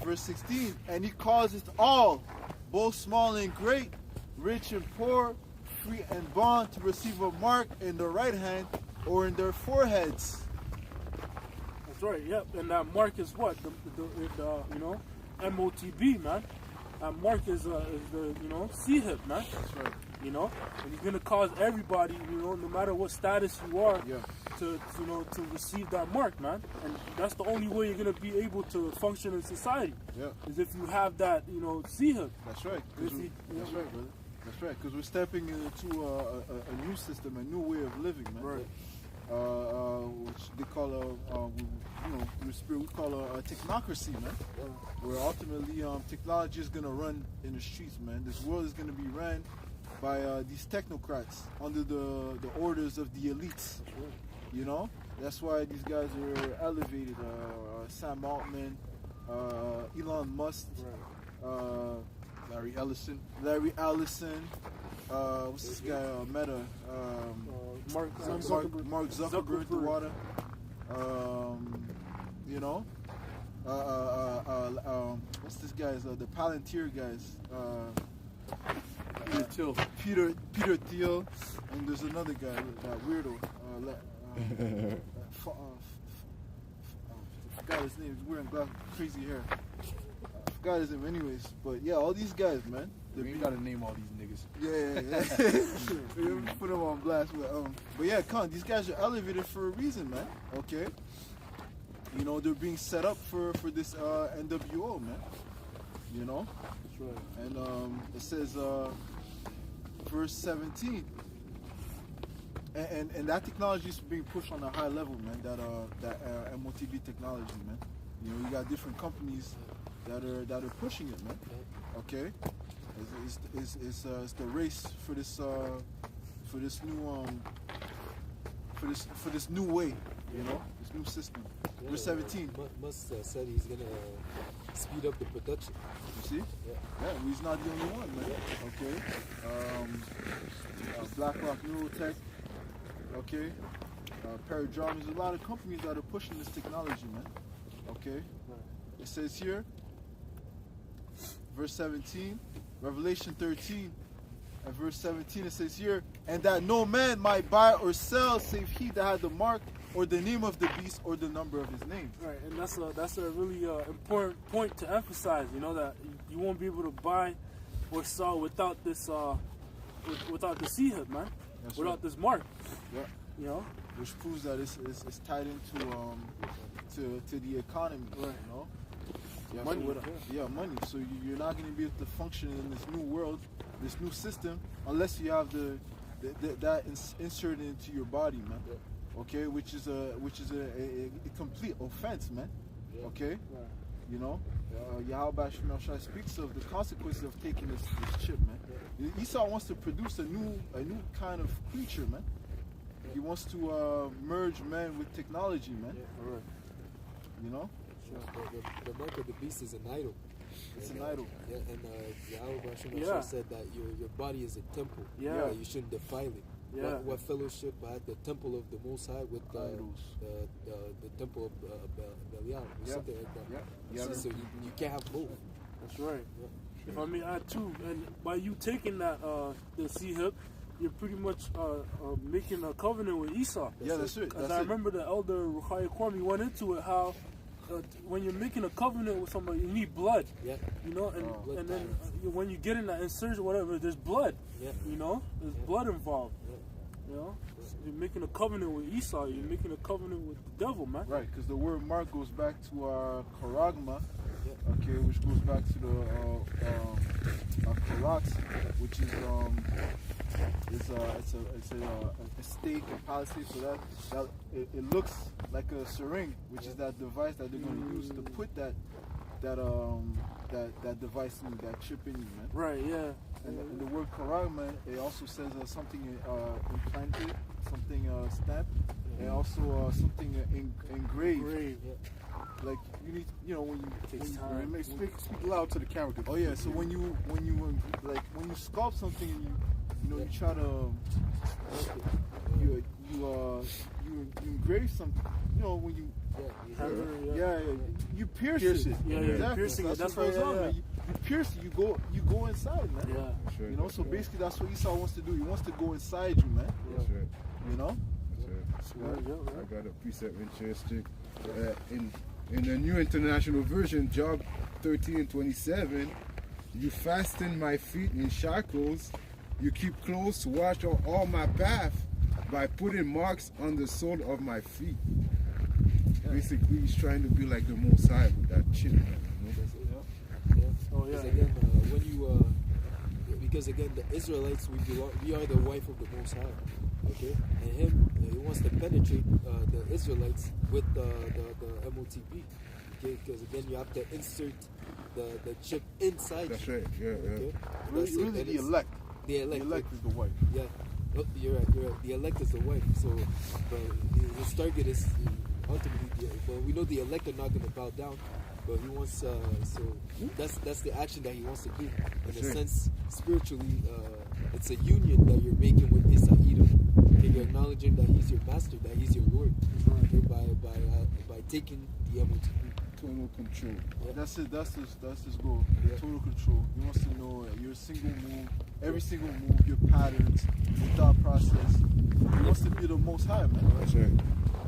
verse 16, and he causeth all, both small and great, rich and poor, free and bond, to receive a mark in their right hand or in their foreheads. That's right. Yep. And that mark is what? The you know, MOTB, man. That mark is the, you know, C-hip, man. That's right. You know, and he's gonna cause everybody, you know, no matter what status you are, to you know, to receive that mark, man. And that's the only way you're gonna be able to function in society. Yeah. Is if you have that, you know, C-hip. That's right. That's right, brother. That's right. Because we're stepping into a new system, a new way of living, man. Right. Which they call you know, through spirit we call a technocracy, man. Where ultimately technology is gonna run in the streets, man. This world is gonna be ran by these technocrats under the orders of the elites. You know, that's why these guys are elevated. Sam Altman, Elon Musk, Larry Ellison. What's this guy? Meta. Mark Zuckerberg, the water. You know. What's this guy's? The Palantir guys. Peter Thiel, and there's another guy, that weirdo. I forgot his name. He's wearing crazy hair. I forgot his name, anyways. But yeah, all these guys, man. You ain't gotta name all these niggas. Yeah. We put them on blast. But yeah, these guys are elevated for a reason, man. Okay. You know, they're being set up for this NWO, man. You know? That's right. And it says, verse 17. And that technology is being pushed on a high level, man. That MOTB technology, man. You know, you got different companies that are pushing it, man. Okay, it's the race for this new way, you know, this new system. Verse 17. Musk said he's gonna speed up the production. You see? Yeah, he's not the only one, man. Okay. BlackRock Neurotech. Okay. Paradigm. There's a lot of companies that are pushing this technology, man. Okay. it says here, verse 17, Revelation 13, and verse 17, it says here, and that no man might buy or sell save he that had the mark or the name of the beast or the number of his name. Right, and that's a really important point to emphasize. You know that you won't be able to buy or sell without this without the C-hip, man. That's without right. this mark. Yeah. You know. Which proves that it's tied into to the economy. Right. You know. Yeah, Money. Yeah, money. So you're not going to be able to function in this new world, this new system, unless you have that inserted into your body, man. Yeah. Okay, which is a complete offense, man. Yeah. Okay, Right. you know, Yahweh Shemel Shai speaks of the consequences of taking this chip, man. Esau wants to produce a new kind of creature, man. He wants to merge man with technology, man. Yeah. Alright. You know, The mark of the beast is an idol. it's And, an idol. Yeah, and Yahweh Hashem Yeah. said that your body is a temple. Yeah. That you shouldn't defile it. Yeah. What fellowship had the temple of the Most High with Idols. the temple of Belial or Yeah. something like that? Yeah. So you can't have both. That's right. Yeah. If I may add too, and by you taking that the C-hip, you're pretty much making a covenant with Esau. Yeah, that's it. Because That's I it. remember the elder Ruchai Kwame went into it how when you're making a covenant with somebody, you need blood. Yeah. You know, and, Blood and then ties. when you get in that insertion, whatever, there's blood. Yeah. You know, there's Yeah. blood involved. Yeah. You know, you're making a covenant with Esau. You're making a covenant with the devil, man. Right, because the word mark goes back to our charagma, Yeah. okay, which goes back to the karat, which is it's a stake, a palisade, so that it looks like a syringe, which is that device that they're going to use to put that device in, that chip in you, man. Right? Yeah. And the word charagma, it also says something implanted, something stamped, and also something engraved. Great. Like you need, when you Speak loud to the camera. oh yeah, so when you sculpt something and you try to you engrave something, when you you pierce it. Yeah, exactly. piercing it. That's That's what goes right, on, yeah. man. You pierce it, you go inside, man. Yeah. Sure, You know, so basically that's what Esau wants to do. He wants to go inside you, man. That's right. You know? That's right. Yeah. I got a precept interesting. In the New International Version, Job 13:27, you fasten my feet in shackles, you keep close watch on all my path by putting marks on the sole of my feet. Basically, he's trying to be like the Most High with that chip, man. You know? Yeah. Oh, yeah. Because again, because again, the Israelites, we are the wife of the Most High. Okay, and he wants to penetrate the Israelites with the MOTP. Okay, because again, you have to insert the chip inside. That's you. right. Yeah. Okay, Really, That's it. really And the it's- elect. The elect. The elect is the wife. Yeah. Oh, you're right. The elect is the wife. So, but his target is ultimately. But we know the elect are not going to bow down. But he wants. So that's the action that he wants to do. In a Sure. sense, spiritually, it's a union that you're making with Esau Edom. Okay, you're acknowledging that he's your master, that he's your lord. Okay, by taking the MOTP. Total control. That's it. That's his goal. Yeah. Total control. He wants to know your single move, every single move, your patterns, your thought process. He wants to be the Most High, man. That's right.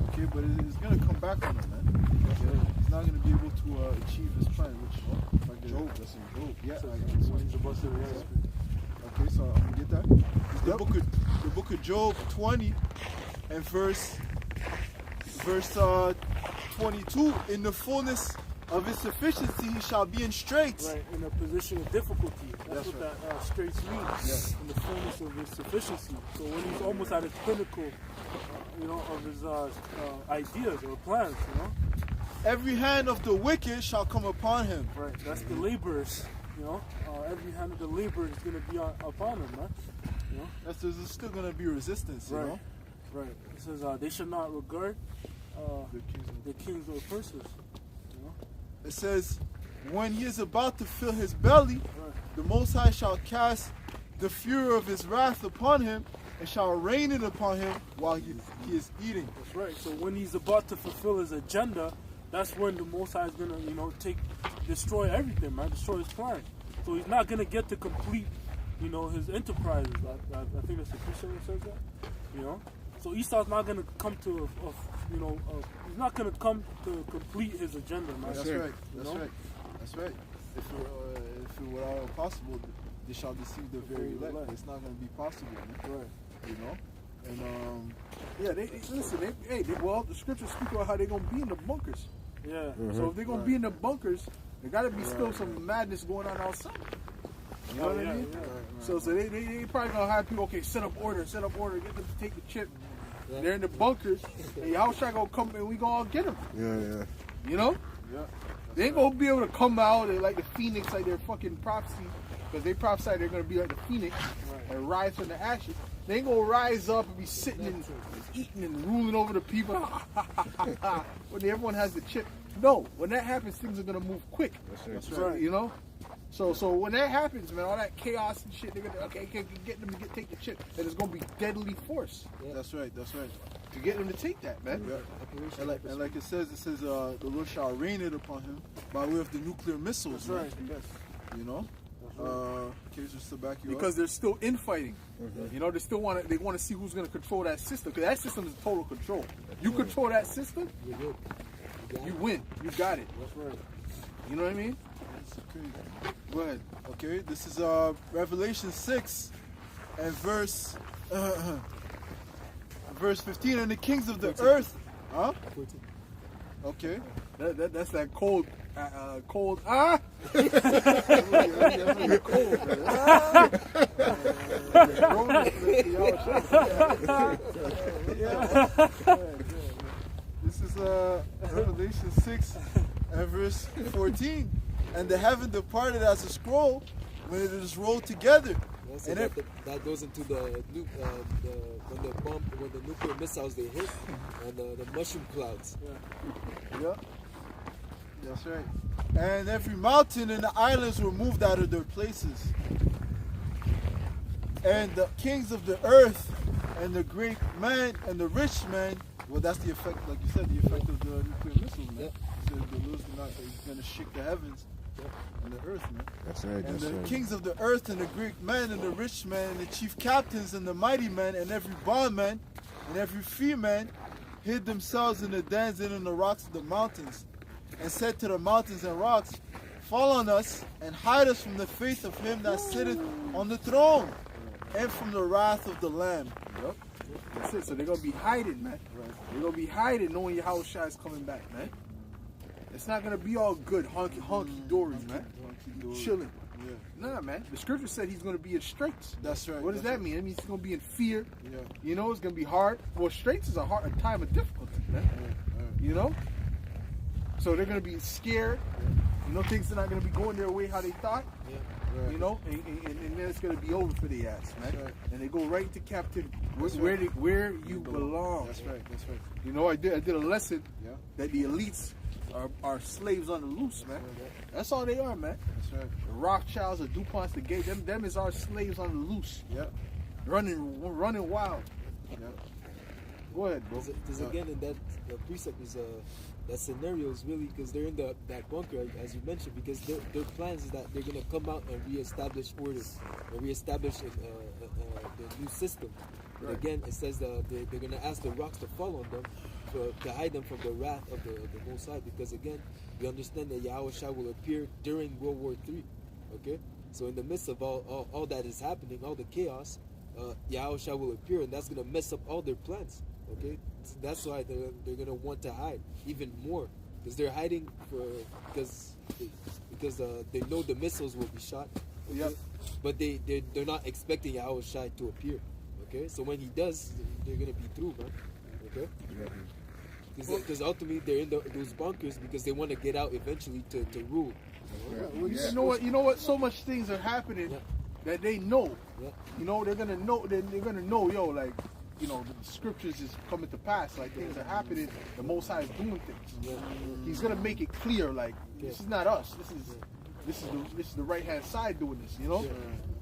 Okay, but it's gonna come back on him, man. Okay? He's not gonna be able to achieve his plan, which like Job. That's in Job. Yeah. Okay, so I'm gonna get that. It's the book of Job 20 and verse 22. In the fullness of his sufficiency, he shall be in straits. Right, in a position of difficulty. That's That's what right. that straits means. Yeah. In the fullness of his sufficiency. So when he's almost at his pinnacle, of his ideas or plans, Every hand of the wicked shall come upon him. Right, that's the laborers, every hand of the laborer is going to be upon him, man. There's still gonna be resistance, you Right. know. Right. It says they should not regard The kings the kings or princes. It says, when he is about to fill his belly, Right. the Most High shall cast the fury of his wrath upon him, and shall rain it upon him while he is eating. That's right. So when he's about to fulfill his agenda, that's when the Most High is gonna, destroy everything, man, destroy his plan. So he's not gonna get to complete, his enterprises. I think that's the Christian that says that, So Esau's not gonna come to, he's not gonna come to complete his agenda, man. That's right. That's right. If it were all possible, they shall deceive the very elect. It's not going to be possible, man. Right. And Yeah, well, the scriptures speak about how they're gonna be in the bunkers. Yeah. So if they're gonna be in the bunkers, there gotta be still some madness going on outside. You know what I mean? So they probably gonna have people, okay, set up order, get them to take the chip. Yeah. They're in the bunkers, and Yahushua gonna come and we gonna all get them. Yeah. You know? yeah. They ain't gonna be able to come out and like the phoenix, like their fucking prophecy, because they prophesy they're gonna be like the phoenix and rise from the ashes. They ain't gonna rise up and be sitting and eating and ruling over the people when everyone has the chip. No, when that happens, things are gonna move quick. That's right. You know. So when that happens, man, all that chaos and shit, they're gonna get them to take the chip, and it's gonna be deadly force. Yeah. That's right. To get them to take that, man. Yeah. And like it says, the Lord shall rain it upon him by way of the nuclear missiles. That's right. Yes. You know. Just to back you Because up. they're still infighting. You know, they want to see who's going to control that system. Because that system is total control. You control that system, you win. You got it. That's right. You know what I mean? That's crazy. Go ahead. Okay, this is Revelation 6 and verse 15. And the kings of the earth. Huh? 14. Okay. That's that cold. Yeah. This is Revelation 6 and verse 14. And the heaven departed as a scroll when it is rolled together. Yeah, so And that goes into when the nuclear missiles they hit, and the mushroom clouds. Yeah. That's right. And every mountain and the islands were moved out of their places. And the kings of the earth and the great man and the rich man, well, that's the effect, like you said, the effect of the nuclear missiles, man. So the Lord's going to shake the heavens and the earth, man. That's right. And the kings of the earth and the great men and the rich men and the chief captains and the mighty men and every bondman and every free man hid themselves in the dens and in the rocks of the mountains, and said to the mountains and rocks, fall on us and hide us from the face of him that sitteth on the throne and from the wrath of the Lamb. Yep. That's it. So they're going to be hiding, man. They're going to be hiding knowing Yahushua is coming back, man. It's not going to be all good, honky-dories, man. Chilling. Yeah. Nah, man. The scripture said he's going to be in straits. That's right. What does that mean? It means he's going to be in fear. Yeah. You know, it's going to be hard. Well, straits is a time of difficulty, man. You know? So they're going to be scared. You know, things are not going to be going their way how they thought. Yeah. Right. You know, and then it's going to be over for the ass, man. That's right. And they go right into captivity, That's where right. where you belong. That's right. You know, I did a lesson Yeah. that the elites are slaves on the loose, man. That's all they are, man. That's right. The Rothschilds, the DuPonts, the Gates, them is our slaves on the loose, Yeah. running wild. Yeah. Go ahead, bro. Because again, in that precept is that scenario is really because they're in that bunker, as you mentioned, because their plans is that they're gonna come out and reestablish order and reestablish the new system. And again, it says that they're gonna ask the rocks to fall on them to hide them from the wrath of the Most High. Because again, we understand that Yahushua will appear during World War III. Okay, so in the midst of all that is happening, all the chaos, Yahushua will appear, and that's gonna mess up all their plans. Okay, so that's why they're gonna want to hide even more, because they're hiding because they know the missiles will be shot. Okay? Yep. But they're not expecting Yahushua to appear. Okay, so when he does, they're gonna be through, man. Okay, because ultimately they're in those bunkers because they want to get out eventually to rule. Well, you know what? So much things are happening that they know. Yeah. You know, they're gonna know. They're gonna know, yo, like, you know, the scriptures is coming to pass. Like, things are happening. The Most High is doing things. Yeah. He's gonna make it clear. Like, this is not us. This is the right hand side doing this. You know.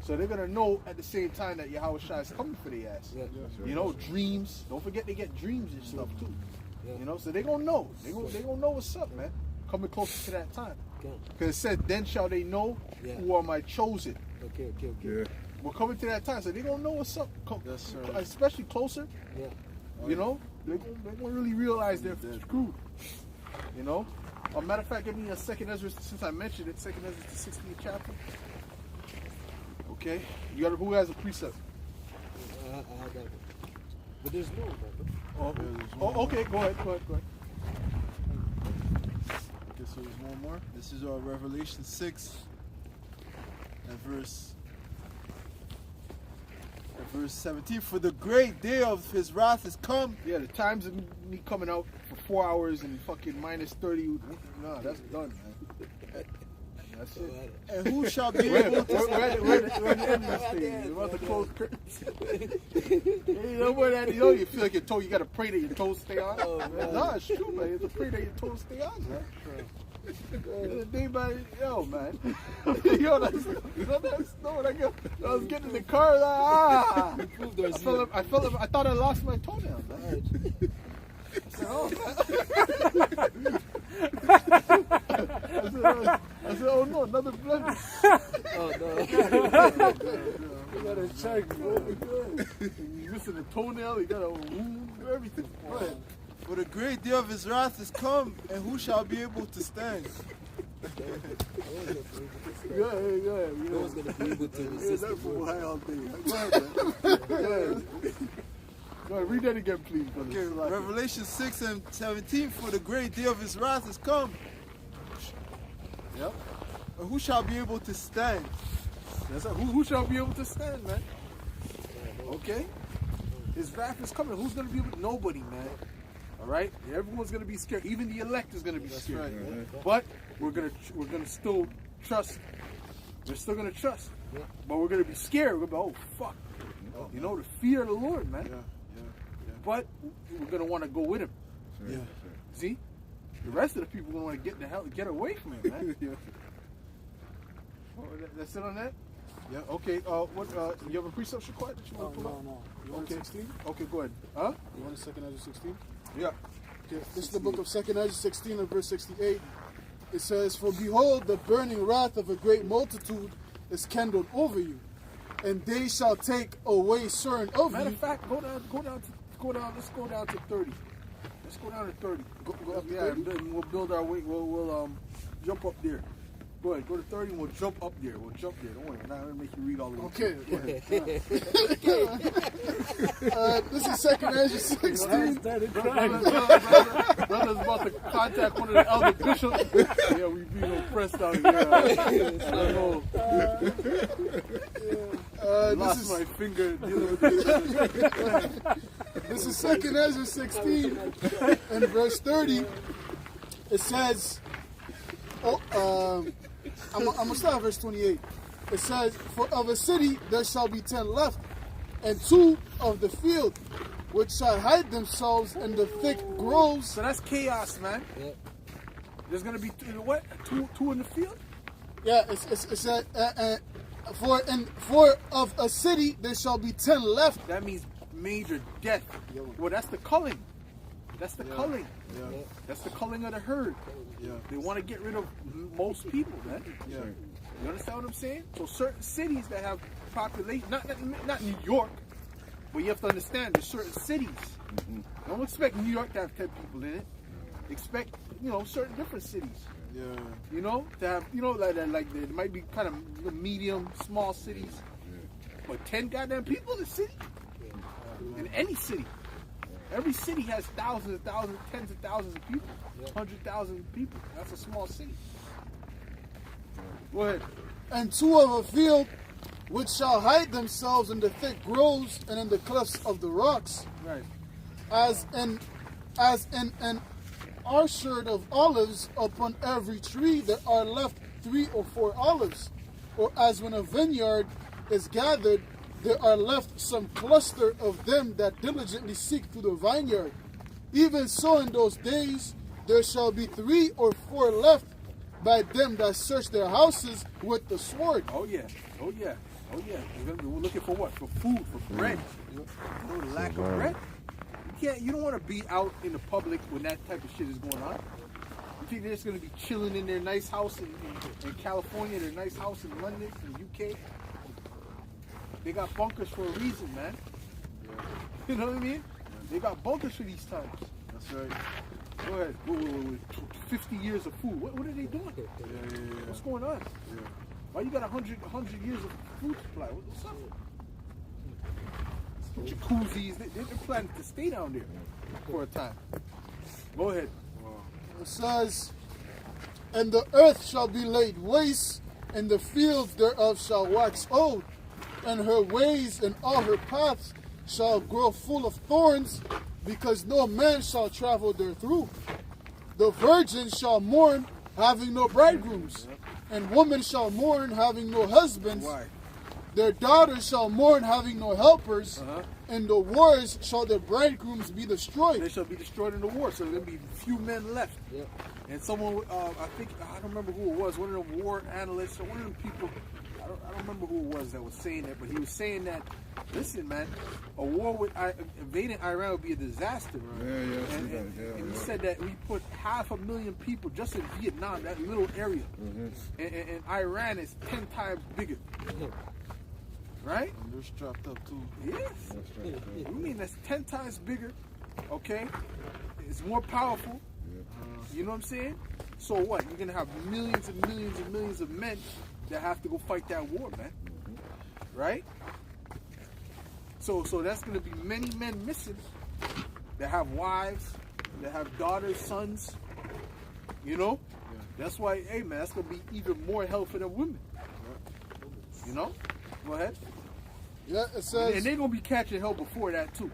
So they're gonna know at the same time that Yahushua is coming for their ass. Yeah. You know, dreams. Don't forget they get dreams and stuff too. Yeah. You know, so they gonna know. They gonna know what's up, man. Coming closer to that time. Okay. Because it said, then shall they know who are my chosen. Okay. Yeah. We're coming to that time, so they gonna know what's up. Yes, sir. Especially closer. Yeah. You know, they gonna really realize they're screwed. You know. Matter of fact, give me a second Ezra, since I mentioned it. Second Ezra, the 16th chapter. Okay. You got who has a precept? I have that one. But there's no one. Okay. Go ahead. Okay, so there's one more. This is Revelation 6 and verse 17. For the great day of his wrath is come. Yeah, the times of me coming out for 4 hours and fucking minus 30. No, that's done, man. That's it. And who shall be able to We're the end of this thing. We're about to close curtains. You know what that is? You feel like your toe, you got to pray that your toes stay on. No, it's true, man. You have to pray that your toes stay on, man. Yo, man. Yo, I was getting in the car, like, I thought I lost my toenail, man. I said, oh no, another blemish. Oh no. You gotta check, bro. You missing a toenail, you got a wound, everything. Go ahead. For the great day of his wrath is come, and who shall be able to stand? Go ahead. No one's gonna be able to resist the word. Go ahead, man. Go ahead. Go ahead, read that again, please. Okay, Revelation 6 and 17. For the great day of his wrath is come. Yep. And who shall be able to stand? That's it. Who shall be able to stand, man? Okay? His wrath is coming. Who's going to be able to? Nobody, man. All right? Everyone's going to be scared. Even the elect is going to be scared. Right. But we're gonna still trust. We're still going to trust. But we're going to be scared. We're going to be, oh, fuck. You know, the fear of the Lord, man. Yeah. But we're going to want to go with him. Yeah. See? The rest of the people are going to want to get away from him, man. Oh, that's it on that? Yeah. Okay. What? You have a precept, Shaquat, that you want to pull up? No. You want Okay. 16? Okay, go ahead. Huh? You want 2 Ezra 16? Yeah. Okay. This is the book of 2 Ezra 16 and verse 68. It says, for behold, the burning wrath of a great multitude is kindled over you, and they shall take away certain of Matter you. of fact, let's go down to 30. Let's go down to 30. Go up there, and then we'll build our way. We'll jump up there. Go ahead, go to 30 and we'll jump up there. Don't worry, I'm not going to make you read all the way. Okay. This is 2 Ezra 16. Brother's about to contact one of the elder bishops. Yeah, we being oppressed out here. I know. Lost my finger dealing with this. This is 2 Ezra 16 and verse 30. It says, I'm going to start at verse 28. It says, for of a city there shall be 10 left, and 2 of the field, which shall hide themselves in the thick groves. So that's chaos, man. Yeah. There's going to be two in the field? Yeah, it said, for of a city there shall be 10 left. That means major death. Well, that's the culling. That's the culling. Yeah. That's the culling of the herd. Yeah. They want to get rid of most people, man. Yeah. You understand what I'm saying? So certain cities that have population, not New York, but you have to understand there's certain cities. Don't expect New York to have 10 people in it. Expect, certain different cities. Yeah. To have, like there might be kind of medium, small cities, but 10 goddamn people in the city, in any city. Every city has thousands and thousands, tens of thousands of people, 100,000 people. That's a small city. Go ahead. And 2 of a field, which shall hide themselves in the thick groves and in the clefts of the rocks. Right. As in an orchard of olives, upon every tree there are left 3 or 4 olives. Or as when a vineyard is gathered, there are left some cluster of them that diligently seek through the vineyard. Even so in those days there shall be 3 or 4 left by them that search their houses with the sword. Oh yeah. We're looking for what? For food, for bread. The lack of bread. You don't want to be out in the public when that type of shit is going on. You think they're just gonna be chilling in their nice house in California, their nice house in London, in UK? They got bunkers for a reason, man. You know what I mean? They got bunkers for these times. That's right. Go ahead. Wait. 50 years of food. What are they doing? What's going on? Yeah. Why you got 100 years of food supply? What's up? Jacuzzis. They're planning to stay down there for a time. Go ahead. It says, and the earth shall be laid waste, and the fields thereof shall wax old, and her ways and all her paths shall grow full of thorns, because no man shall travel therethrough. The virgins shall mourn, having no bridegrooms, and women shall mourn, having no husbands. Why? Their daughters shall mourn, having no helpers, and the wars shall their bridegrooms be destroyed. They shall be destroyed in the war, so there'll be few men left. Yep. And someone, I don't remember who it was, one of the war analysts, or one of them people, I don't remember who it was that was saying that, but he was saying that, listen, man, a war with invading Iran would be a disaster. And he said that we put 500,000 people just in Vietnam, that little area, and Iran is 10 times bigger. Right? And they're strapped up too. Yes. You mean that's 10 times bigger, okay? It's more powerful. You know what I'm saying? So what? You're going to have millions and millions and millions of men that have to go fight that war, man. Right? So that's going to be many men missing that have wives, that have daughters, sons. You know? That's why, hey, man, that's going to be even more hell for the women. You know? Go ahead. Yeah, it says, And they're going to be catching hell before that, too.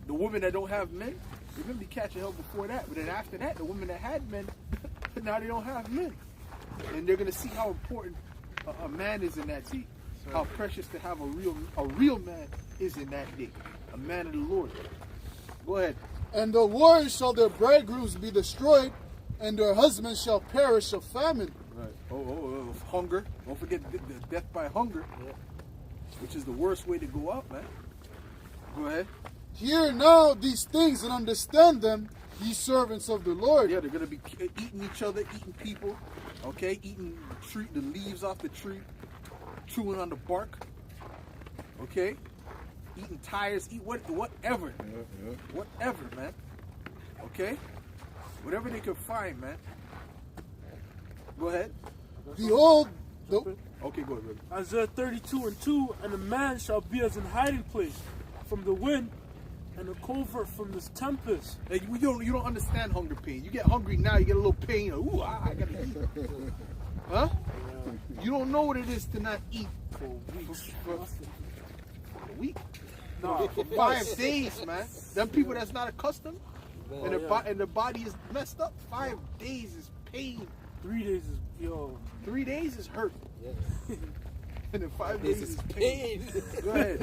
The women that don't have men, they're going to be catching hell before that. But then after that, the women that had men, now they don't have men. And they're going to see how important a man is in that day. How precious to have a real man is in that day. A man of the Lord. Go ahead. and the wars shall their bridegrooms be destroyed, and their husbands shall perish of famine. Right. Oh, hunger. Don't forget the death by hunger, which is the worst way to go out, man. Go ahead. Hear now these things and understand them, ye servants of the Lord. Yeah, they're going to be eating each other, eating people, okay? Eating the leaves off the tree, chewing on the bark, okay? Eating tires, whatever. Whatever, man. Okay? Whatever they can find, man. Go ahead. Behold, Okay, go ahead, brother. Isaiah 32:2, and a man shall be as an hiding place from the wind, and a covert from this tempest. Hey, you don't understand hunger pain. You get hungry now, you get a little pain. Ooh, I gotta eat. Huh? You don't know what it is to not eat for weeks. For a week? No, for 5 days, man. Them people that's not accustomed, and the body is messed up. 5 days is pain. 3 days is, 3 days is hurt. Yes. And then 5 days is pain. Go ahead.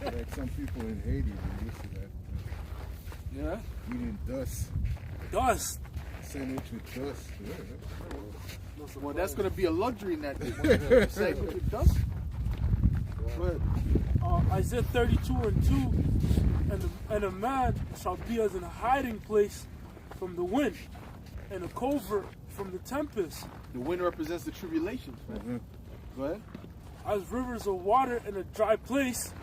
Like some people in Haiti, they used to that. Yeah? Eating dust. dust. Sandwich with dust. Yeah. Well, that's going to be a luxury in that day. Sandwich with dust? Go ahead. Isaiah 32:2, and a man shall be as in a hiding place from the wind, and a covert from the tempest. The wind represents the tribulations, man. Go ahead. As rivers of water in a dry place,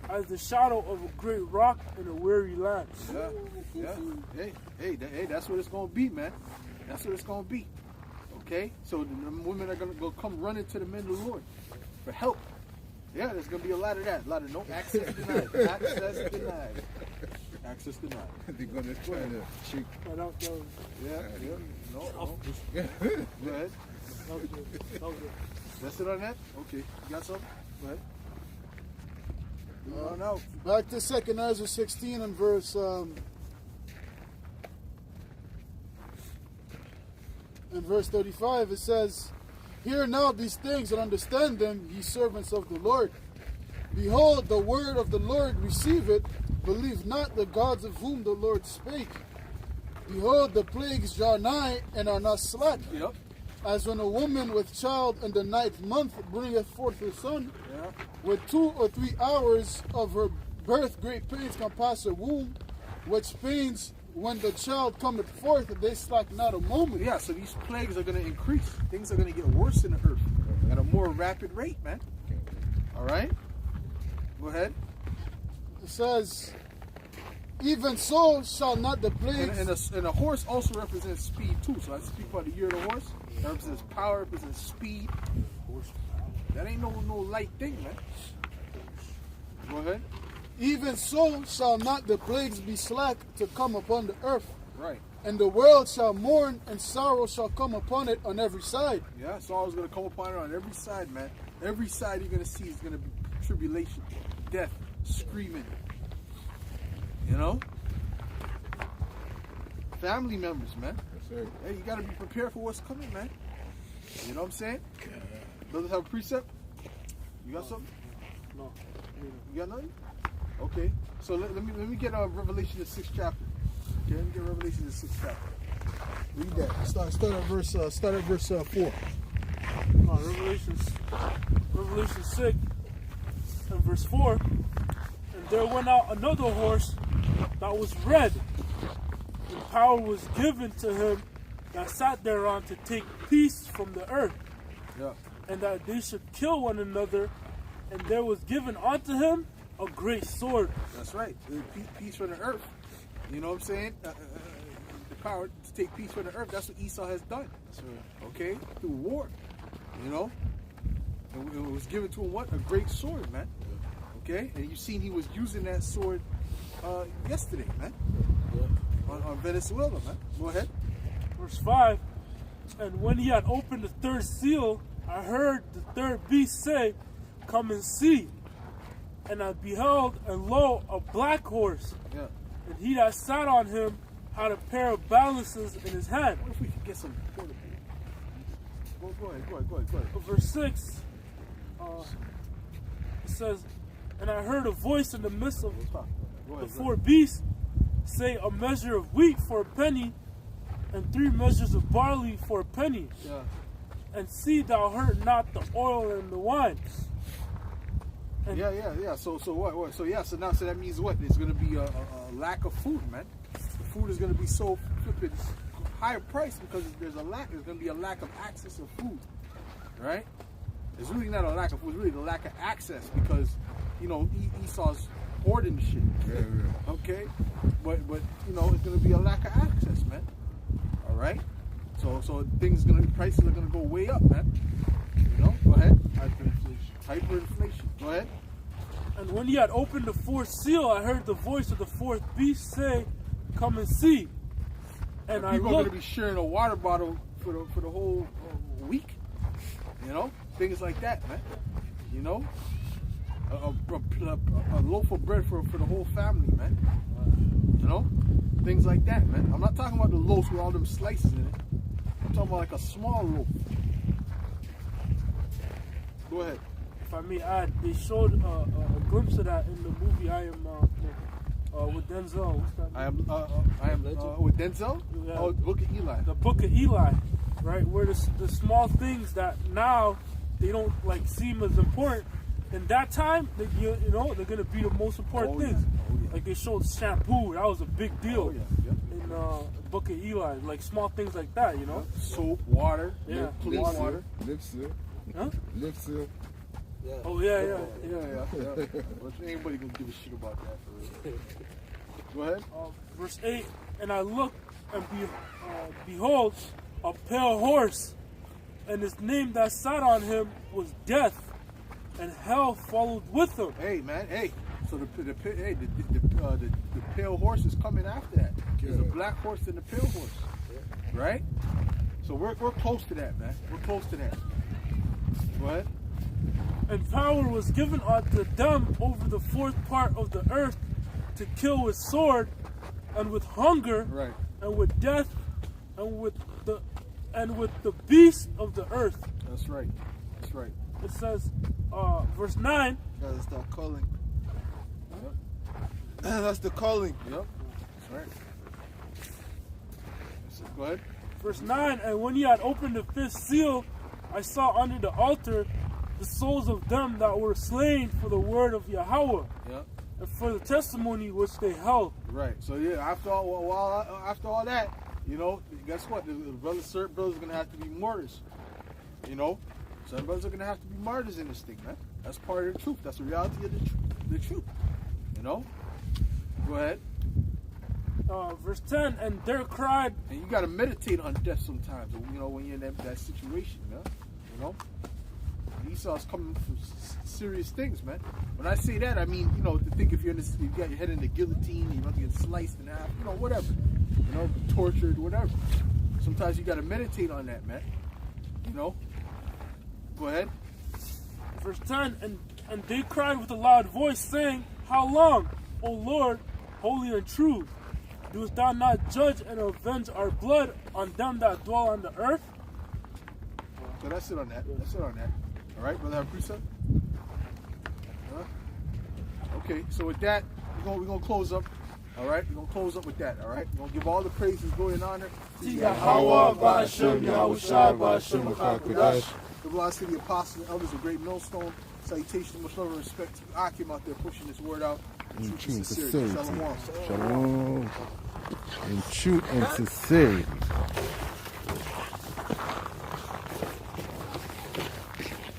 as the shadow of a great rock in a weary land. Yeah. Hey, that's what it's going to be, man. That's what it's going to be. Okay? So the women are going to come running to the men of the Lord for help. Yeah, there's going to be a lot of that. A lot of no access denied. Access denied. Access denied. They're going to try to check. Yeah. No. Go ahead. That's it on that? Okay. You got something? Go ahead. On out. back to 2 Ezra 16 and verse in verse 35, it says, hear now these things and understand them, ye servants of the Lord. Behold, the word of the Lord, receive it. Believe not the gods of whom the Lord spake. Behold, the plagues draw nigh and are not slack. Yep. As when a woman with child in the 9th month bringeth forth her son, Yeah. with 2 or 3 hours of her birth great pains can pass a womb, which pains when the child cometh forth, they slack not a moment. Yeah, so these plagues are going to increase. Things are going to get worse in the earth at a more rapid rate, man. All right? Go ahead. It says, even so shall not the plagues. And a horse also represents speed too. So I speak about the year of the horse. That represents power, represents speed. That ain't no light thing, man. Go ahead. Even so shall not the plagues be slack to come upon the earth. Right. And the world shall mourn, and sorrow shall come upon it on every side. Yeah, sorrow's going to come upon it on every side, man. Every side you're going to see is going to be tribulation, death, screaming. You know? Family members, man. Yes, sir. Hey, you got to be prepared for what's coming, man. You know what I'm saying? Brothers have a precept? You got something? No. You got nothing? Okay. So let me get Revelation the 6th chapter. Okay, let me get Revelation the 6th chapter. Read that. Start at verse 4. Revelation 6 and verse 4. And there went out another horse that was red, and power was given to him that sat thereon to take peace from the earth, Yeah. and that they should kill one another. And there was given unto him a great sword. That's right. Peace from the earth. You know what I'm saying? The power to take peace from the earth. That's what Esau has done. Okay? Through war. You know? And it was given to him what? A great sword, man. Okay? And you've seen he was using that sword yesterday, man. On Venezuela, man. Go ahead. Verse 5. And when he had opened the third seal, I heard the third beast say, Come and see. And I beheld, and lo, a black horse. Yeah. And he that sat on him had a pair of balances in his hand. What if we could get some portable? Go ahead. Verse 6, it says, And I heard a voice in the midst of the four beasts say, A measure of wheat for a penny, and 3 measures of barley for a penny. Yeah. And see thou hurt not the oil and the wine. And Yeah. So what? So that means what? There's going to be a lack of food, man. The food is going to be so flipping higher price because there's a lack. There's going to be a lack of access of food, right? It's really not a lack of food. It's really the lack of access because you know Esau's hoarding the shit. Yeah. Okay, but you know it's going to be a lack of access, man. All right. So prices are going to go way up, man. You know. Go ahead. Hyperinflation. Go ahead. And when he had opened the fourth seal, I heard the voice of the fourth beast say, Come and see. And I people are looked. going to be sharing a water bottle for the whole week. You know, things like that, man. You know, a loaf of bread for the whole family, man. You know, things like that, man. I'm not talking about the loaves with all them slices in it. I'm talking about like a small loaf. Go ahead. If I may add, they showed a glimpse of that in the movie I Am with Denzel. What's that? I am with Denzel. Yeah. Oh, Book of Eli. The Book of Eli, right? Where the small things that now they don't like seem as important. In that time, you know, they're gonna be the most important things. Yeah. Like they showed shampoo, that was a big deal. Oh, yeah. In Book of Eli, like small things like that, you know. Soap, water, Yeah. clean water. Lip seal. Huh? Lip seal. Yeah. Oh yeah. But anybody gonna give a shit about that for real? Go ahead. Verse 8, and I looked, and behold, a pale horse, and his name that sat on him was Death, and hell followed with him. Hey man, hey. So the pale horse is coming after that. There's a black horse and the pale horse, right? So we're close to that, man. We're close to that. Go ahead. And power was given unto them over the fourth part of the earth to kill with sword, and with hunger, Right. and with death, and with the beasts of the earth. That's right. That's right. It says, verse 9. Gotta start calling. That's the calling. Yep. That's right. Go ahead. Verse 9, and when he had opened the fifth seal, I saw under the altar the souls of them that were slain for the word of Yahweh Yeah. for the testimony which they held. Right. So yeah, after all that, you know, guess what? Certain brothers are gonna have to be martyrs. You know, certain brothers are gonna have to be martyrs in this thing, man. That's part of the truth. That's the reality of the truth. You know. Go ahead. Verse 10, and there cried. And you gotta meditate on death sometimes. You know, when you're in that situation, man. You know. Esau's coming from serious things, man. When I say that, I mean, you know, to think if you're in this, you got your head in the guillotine, you're about to get sliced in half, you know, whatever. You know, tortured, whatever. Sometimes you got to meditate on that, man. You know? Go ahead. Verse 10, and they cried with a loud voice, saying, How long, O Lord, holy and true, doest thou not judge and avenge our blood on them that dwell on the earth? So that's it on that. That's it on that. All right, brother, have a precept? Okay, so with that, we're gonna close up. All right, we're gonna close up with that. All right, we're gonna give all the praises, glory, and honor to Yahweh, Ba'ashem, Yahushua, Ba'ashem, HaKadosh. the velocity of the apostles and elders, a great millstone. Salutation, much love and respect to Akim out there pushing this word out. In Truth truth and and sincerity. sincerity. Shalom. Shalom. In truth and sincerity.